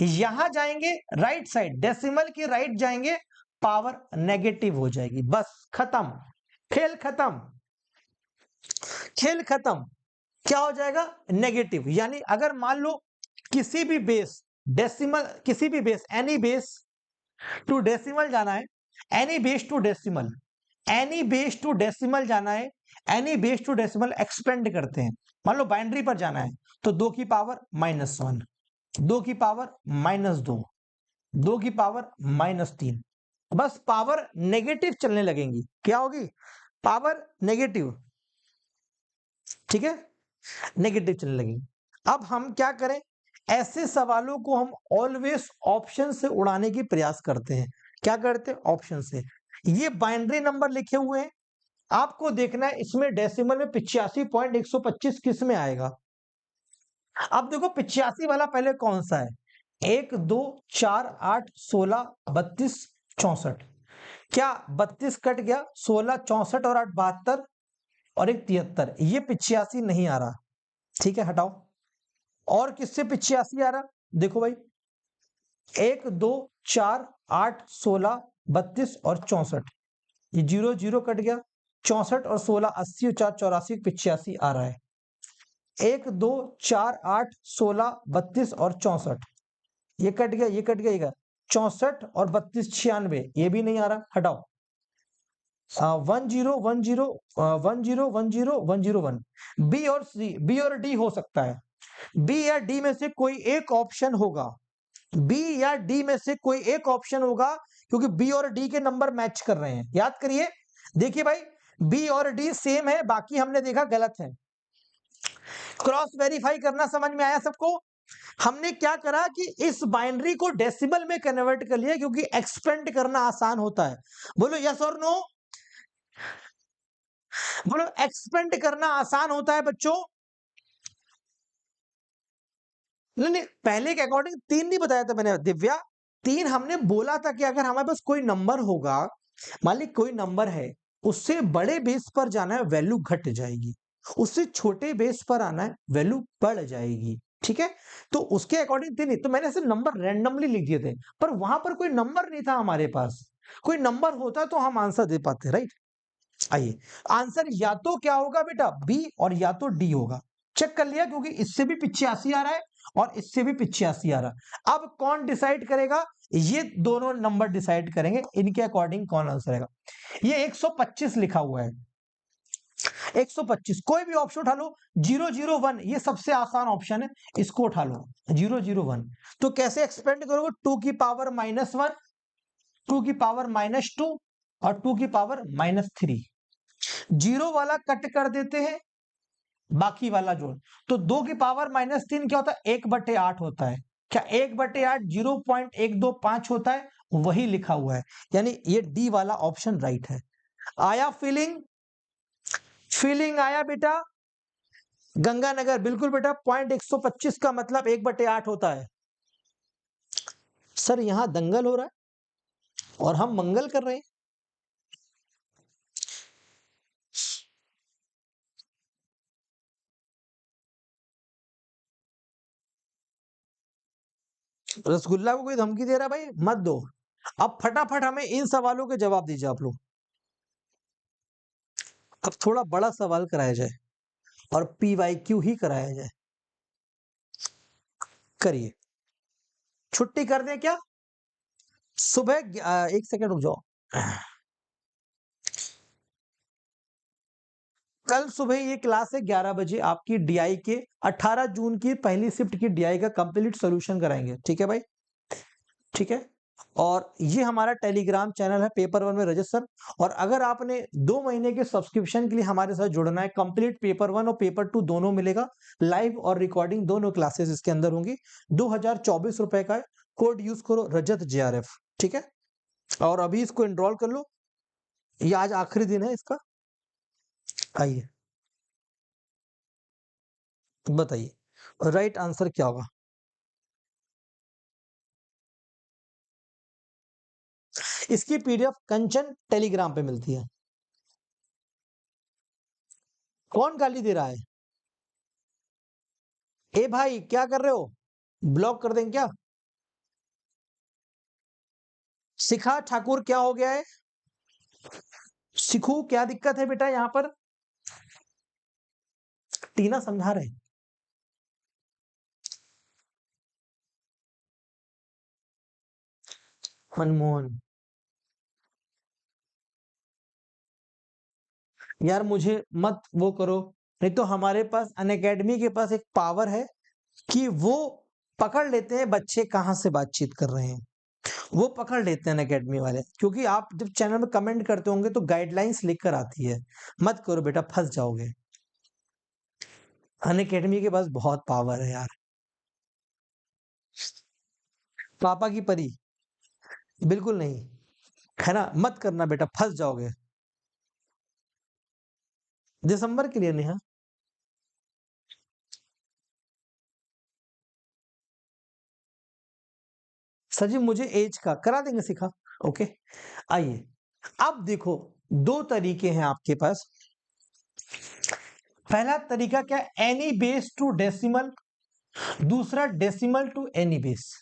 यहां जाएंगे राइट साइड, डेसिमल के राइट जाएंगे पावर नेगेटिव हो जाएगी। बस खत्म, खेल खत्म, खेल खत्म। क्या हो जाएगा? नेगेटिव। यानी अगर मान लो किसी भी बेस डेसिमल, किसी भी base any base to decimal जाना है, any base to decimal, any base to decimal जाना है, any base to decimal expand करते हैं। मान लो बाइनरी पर जाना है तो 2 की पावर -1, 2 की पावर -2, 2 की पावर -3, बस पावर नेगेटिव चलने लगेंगी। क्या होगी? Power negative. ठीक है, नेगेटिव चलने लगेंगी। अब हम क्या करें, ऐसे सवालों को हम ऑलवेज ऑप्शन से उड़ाने की प्रयास करते हैं। क्या करते हैं? ऑप्शन से। ये बाइनरी नंबर लिखे हुए हैं, आपको देखना है इसमें डेसिमल में 85.125 किस में आएगा। अब देखो 85 वाला पहले कौन सा है? 1 2 4 8 16 32 64। क्या 32 कट गया? 16 64 और 8 72 और 1 73। ये 85 नहीं आ रहा। ठीक है, हटाओ। और किससे 85 आ रहा? देखो भाई 1 2 4 8 16 32 और 64। ये 0 0 कट गया। 64 और 16 80 और 4 84 85 आ रहा है। 1 2 4 8 16 32 और 64। ये कट गया, ये कट गया, ये 64 और 32 96। ये भी नहीं आ रहा, हटाओ। 1 0 1 0 1 0 1 0 1 0 1। बी और सी, बी और डी हो सकता है। बी या डी में से कोई एक ऑप्शन होगा, बी या डी में से कोई एक ऑप्शन होगा, क्योंकि बी और डी के नंबर मैच कर रहे हैं। याद करिए, देखिए भाई बी और डी सेम है, बाकी हमने देखा गलत है। क्रॉस वेरीफाई करना समझ में आया सबको? हमने क्या करा कि इस बाइनरी को डेसिमल में कन्वर्ट कर लिया, क्योंकि एक्सपेंड करना आसान होता है। बोलो यस और नो? बोलो एक्सपेंड करना आसान होता है बच्चों? नहीं नहीं, पहले के अकॉर्डिंग 3 नहीं बताया था मैंने दिव्या। 3 हमने बोला था कि अगर हमारे पास कोई नंबर होगा, मान ली कोई नंबर है, उससे बड़े बेस पर जाना है वैल्यू घट जाएगी, उससे छोटे बेस पर आना है वैल्यू बढ़ जाएगी। ठीक है, तो उसके अकॉर्डिंग 3 नहीं, तो मैंने ऐसे नंबर रैंडमली लिख दिए थे, पर वहां पर कोई नंबर नहीं था हमारे पास। कोई नंबर होता तो हम आंसर दे पाते, राइट? आइए, आंसर या तो क्या होगा बेटा? बी और या तो डी होगा। चेक कर लिया, क्योंकि इससे भी 85 आ रहा है और इससे भी 85 आ रहा है। अब कौन डिसाइड करेगा? ये दोनों नंबर डिसाइड करेंगे, इनके अकॉर्डिंग कौन आंसर आएगा। ये 125 लिखा हुआ है, 125। कोई भी ऑप्शन उठा लो। 001 ये सबसे आसान ऑप्शन है, इसको उठा लो। 001 तो कैसे एक्सपेंड करोगे? 2 की पावर -1, 2 की पावर -2 और 2 की पावर -3। 0 वाला कट कर देते हैं, बाकी वाला जोड़। तो 2 की पावर -3 क्या होता है? 1/8 होता है। क्या 1/8 0.125 होता है? वही लिखा हुआ है, यानी ये डी वाला ऑप्शन राइट है। आया फीलिंग? फीलिंग आया बेटा? गंगानगर बिल्कुल बेटा, पॉइंट 125 का मतलब 1/8 होता है। सर यहां दंगल हो रहा है और हम मंगल कर रहे हैं। रसगुल्ला को कोई धमकी दे रहा है? भाई मत दो। अब फटाफट हमें इन सवालों के जवाब दीजिए आप लोग। अब थोड़ा बड़ा सवाल कराया जाए और PYQ ही कराया जाए। करिए। छुट्टी कर दें क्या? सुबह 1 सेकंड रुक जाओ। कल सुबह ये क्लास है 11 बजे, आपकी डीआई के 18 जून की पहली शिफ्ट की डीआई का कंप्लीट सॉल्यूशन कराएंगे। ठीक है भाई? ठीक है, और ये हमारा टेलीग्राम चैनल है पेपर वन में रजत सर। और अगर आपने 2 महीने के सब्सक्रिप्शन के लिए हमारे साथ जुड़ना है, कंप्लीट पेपर वन और पेपर टू दोनों मिलेगा, लाइव और रिकॉर्डिंग दोनों क्लासेस इसके अंदर होंगी। 2024 रुपए का है, कोड यूज करो रजत JRF, ठीक है। और अभी इसको एनरोल कर लो, ये आज आखिरी दिन है इसका। आइए बताइए राइट आंसर क्या होगा। इसकी PDF कंचन टेलीग्राम पे मिलती है। कौन गाली दे रहा है? ए भाई क्या कर रहे हो? ब्लॉक कर देंगे क्या? शिखा ठाकुर क्या हो गया है? शिखू क्या दिक्कत है बेटा यहाँ पर? टीना समझा रहे हैं। मनमोहन यार मुझे मत वो करो, नहीं तो हमारे पास अनअकैडमी के पास एक पावर है कि वो पकड़ लेते हैं बच्चे कहाँ से बातचीत कर रहे हैं, वो पकड़ लेते हैं अनअकैडमी वाले। क्योंकि आप जब चैनल में कमेंट करते होंगे तो गाइडलाइंस लिख कर आती है, मत करो बेटा फंस जाओगे। अनअकैडमी के पास बहुत पावर है यार। पापा की परी बिल्कुल नहीं, है ना, मत करना बेटा फंस जाओगे। दिसंबर के लिए नेहा। सर जी मुझे एज का करा देंगे सिखा। ओके आइए, अब देखो 2 तरीके हैं आपके पास। पहला तरीका क्या, एनी बेस टू डेसिमल, दूसरा decimal to any base.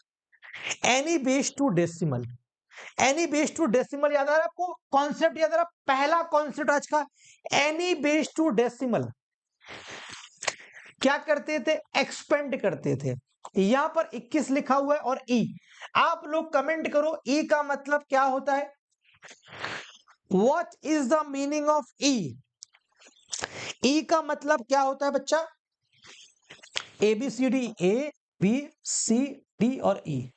Any base to decimal, any base to decimal याद आ रहा है आपको? कॉन्सेप्ट याद आ रहा? पहला कॉन्सेप्ट आज का, एनी बेस टू डेसिमल क्या करते थे, एक्सपेंड करते थे। यहां पर 21 लिखा हुआ है और ई, आप लोग कमेंट करो ई का मतलब क्या होता है। What is the meaning of E? E का मतलब क्या होता है बच्चा? ABCD, ABCD और ई,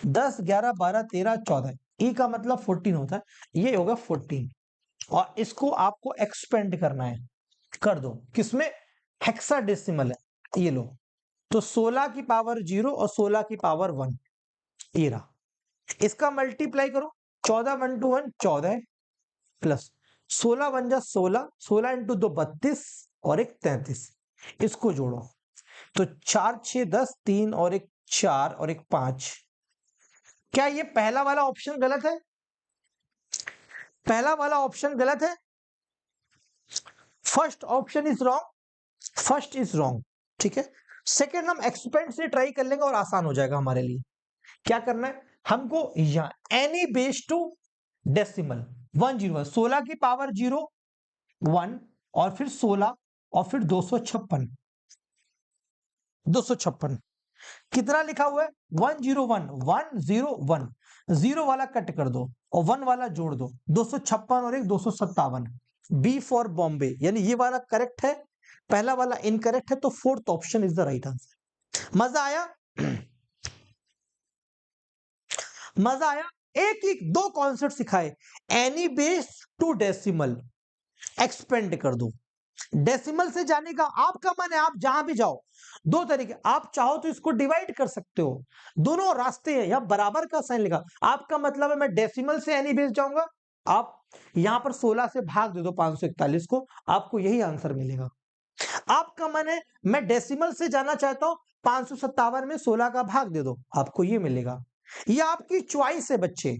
10 11 12 13 14, ई का मतलब 14 होता है, ये होगा 14। और इसको आपको एक्सपेंड करना है, कर दो किसमें, हेक्साडेसिमल है ये लो। तो 16 की पावर 0 और 16 की पावर 1, ये रहा। इसका मल्टीप्लाई करो, 14 1 टू 1 14 प्लस 16 1 जा 16, 16 इंटू 2 32 और एक 33, इसको जोड़ो तो 4 6 10, 3 और एक 4 और एक 5। क्या ये पहला वाला ऑप्शन गलत है? पहला वाला ऑप्शन गलत है, first option is wrong, first is wrong, ठीक है। सेकंड हम एक्सपेंड से ट्राई कर लेंगे और आसान हो जाएगा हमारे लिए। क्या करना है हमको, यहां एनी बेस टू डेसिमल 101, 16 की पावर 0 1 और फिर 16 और फिर 256, 256 कितना लिखा हुआ है, 101 101, जीरो वाला कट कर दो और 1 वाला जोड़ दो, 256 और एक 257। बी फॉर बॉम्बे, यानी ये वाला करेक्ट है, पहला वाला इनकरेक्ट है, तो fourth option is the right answer. मजा आया? मजा आया? एक एक 2 कॉन्सेप्ट सिखाए, any base to decimal, expand कर दो। डेसिमल से जाने का आपका मन है, आप जहां भी जाओ। 2 तरीके, आप चाहो तो इसको डिवाइड कर सकते हो, दोनों रास्ते हैं। यहां बराबर का साइन लिखा, आपका मतलब है मैं डेसिमल से एनी बेस जाऊंगा, आप यहां पर 16 से भाग दे दो 541 को, आपको यही आंसर मिलेगा। आपका मन है मैं डेसिमल से जाना चाहता हूं, 557 में 16 का भाग दे दो, आपको ये मिलेगा। ये आपकी च्वाइस है बच्चे,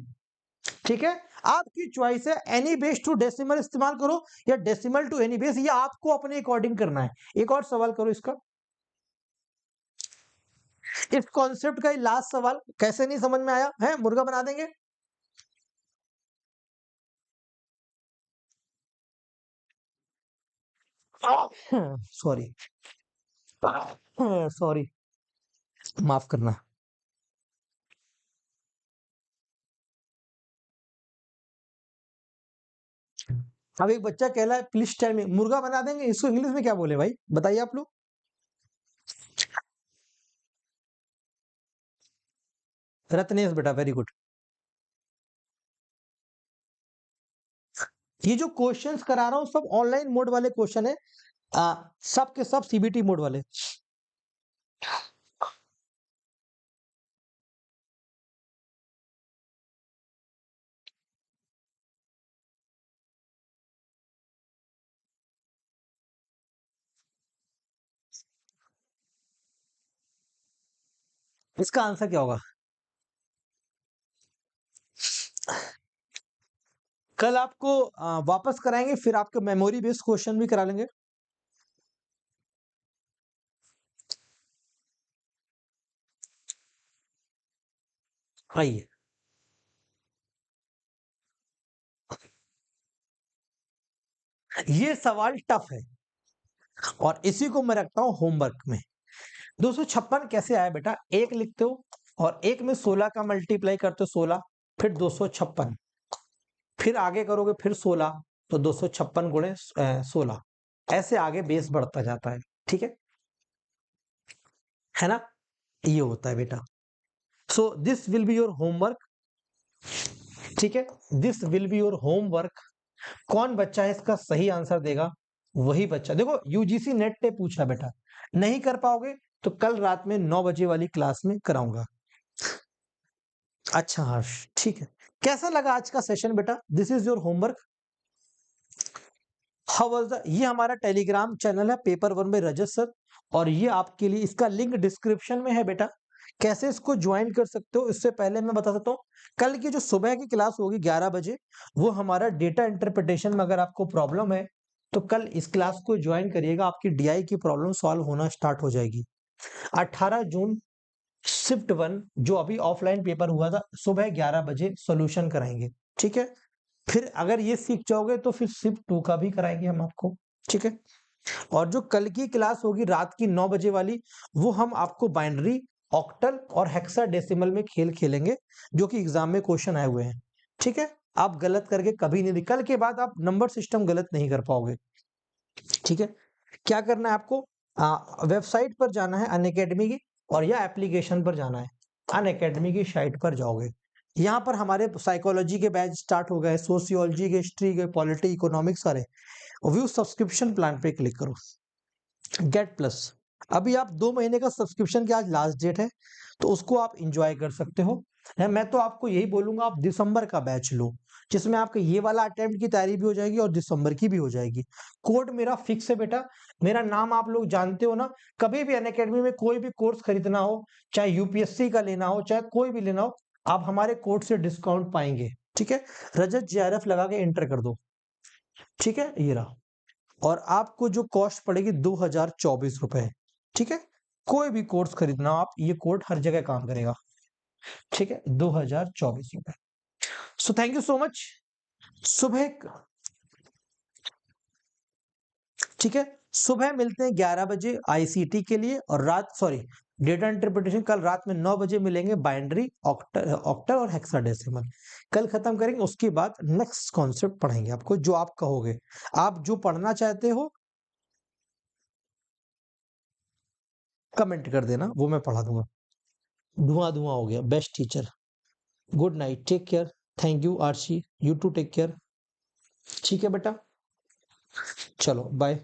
ठीक है, आपकी चॉइस है। एनी बेस टू डेसिमल इस्तेमाल करो या डेसिमल टू एनी बेस, ये आपको अपने अकॉर्डिंग करना है। एक और सवाल करो इसका, इस कॉन्सेप्ट का लास्ट सवाल, कैसे नहीं समझ में आया है, मुर्गा बना देंगे। सॉरी, सॉरी, माफ करना। अब एक बच्चा कह रहा है प्लीज टेल मी, मुर्गा बना देंगे, इसको इंग्लिश में क्या बोले भाई, बताइए आप लोग। रत्नेश बेटा वेरी गुड। ये जो क्वेश्चंस करा रहा हूं सब ऑनलाइन मोड वाले क्वेश्चन है, सब के सब सीबीटी मोड वाले। इसका आंसर क्या होगा? कल आपको वापस कराएंगे, फिर आपके मेमोरी बेस्ड क्वेश्चन भी करा लेंगे। आइए, ये सवाल टफ है और इसी को मैं रखता हूं होमवर्क में। 256 कैसे आया बेटा? एक लिखते हो और एक में 16 का मल्टीप्लाई करते हो 16, फिर 256, फिर आगे करोगे फिर 16, तो 256 गुणे 16, ऐसे आगे बेस बढ़ता जाता है। ठीक है ना? ये होता है बेटा। So this will be your homework. ठीक है, this will be your homework. कौन बच्चा है इसका सही आंसर देगा, वही बच्चा, देखो यूजीसी नेट ने पूछा बेटा, नहीं कर पाओगे तो कल रात में 9 बजे वाली क्लास में कराऊंगा। अच्छा हर्ष, ठीक है। कैसा लगा आज का सेशन बेटा? This is your homework. How was the, ये हमारा टेलीग्राम चैनल है पेपर वन में रजत सर, और ये आपके लिए, इसका लिंक डिस्क्रिप्शन में है बेटा। कैसे इसको ज्वाइन कर सकते हो, इससे पहले मैं बता सकता हूँ, कल की जो सुबह की क्लास होगी 11 बजे, वो हमारा डेटा इंटरप्रिटेशन में अगर आपको प्रॉब्लम है तो कल इस क्लास को ज्वाइन करिएगा, आपकी डीआई की प्रॉब्लम सॉल्व होना स्टार्ट हो जाएगी। 18 जून शिफ्ट वन जो अभी ऑफलाइन पेपर हुआ था, सुबह 11 बजे सोल्यूशन कराएंगे। ठीक है, फिर अगर ये सीख जाओगे तो फिर शिफ्ट टू का भी कराएंगे हम आपको। ठीक है, और जो कल की क्लास होगी रात की 9 बजे वाली, वो हम आपको बाइनरी, ऑक्टल और हेक्साडेसिमल में खेल खेलेंगे, जो कि एग्जाम में क्वेश्चन आए हुए हैं। ठीक है, आप गलत करके कभी नहीं, कल के बाद आप नंबर सिस्टम गलत नहीं कर पाओगे। ठीक है, क्या करना है आपको, वेबसाइट पर जाना है अनअकैडमी की, और या एप्लीकेशन पर जाना है, अनअकैडमी की साइट पर जाओगे, यहाँ पर हमारे साइकोलॉजी के बैच स्टार्ट हो गए, सोशियोलॉजी के, हिस्ट्री के, पॉलिटी, इकोनॉमिक्स सारे। व्यू सब्सक्रिप्शन प्लान पे क्लिक करो, गेट प्लस। अभी आप 2 महीने का सब्सक्रिप्शन की आज लास्ट डेट है, तो उसको आप इंजॉय कर सकते हो। मैं तो आपको यही बोलूंगा, आप दिसंबर का बैच लो, जिसमें आपका ये वाला अटेम्प्ट की तैयारी भी हो जाएगी और दिसंबर की भी हो जाएगी। कोड मेरा फिक्स है बेटा, मेरा नाम आप लोग जानते हो ना। कभी भी अनअकैडमी में कोई भी कोर्स खरीदना हो, चाहे यूपीएससी का लेना हो, चाहे कोई भी लेना हो, आप हमारे कोड से डिस्काउंट पाएंगे। ठीक है, रजत जेआरएफ लगा के एंटर कर दो। ठीक है, ये रहा, और आपको जो कॉस्ट पड़ेगी 2024 रुपए। ठीक है, कोई भी कोर्स खरीदना हो आप, ये कोड हर जगह काम करेगा। ठीक है, 2024 रुपए। So thank you so much. सुबह, ठीक है, सुबह मिलते हैं 11 बजे आईसीटी के लिए, और रात, सॉरी, डेटा इंटरप्रिटेशन कल रात में 9 बजे मिलेंगे, बाइनरी, ऑक्टल और हेक्साडेसिमल कल खत्म करेंगे। उसके बाद नेक्स्ट कॉन्सेप्ट पढ़ेंगे आपको, जो आप कहोगे, आप जो पढ़ना चाहते हो कमेंट कर देना, वो मैं पढ़ा दूंगा। धुआं धुआं हो गया, best teacher. Good night, take care. Thank you RC, you too take care. ठीक है बेटा, चलो बाय।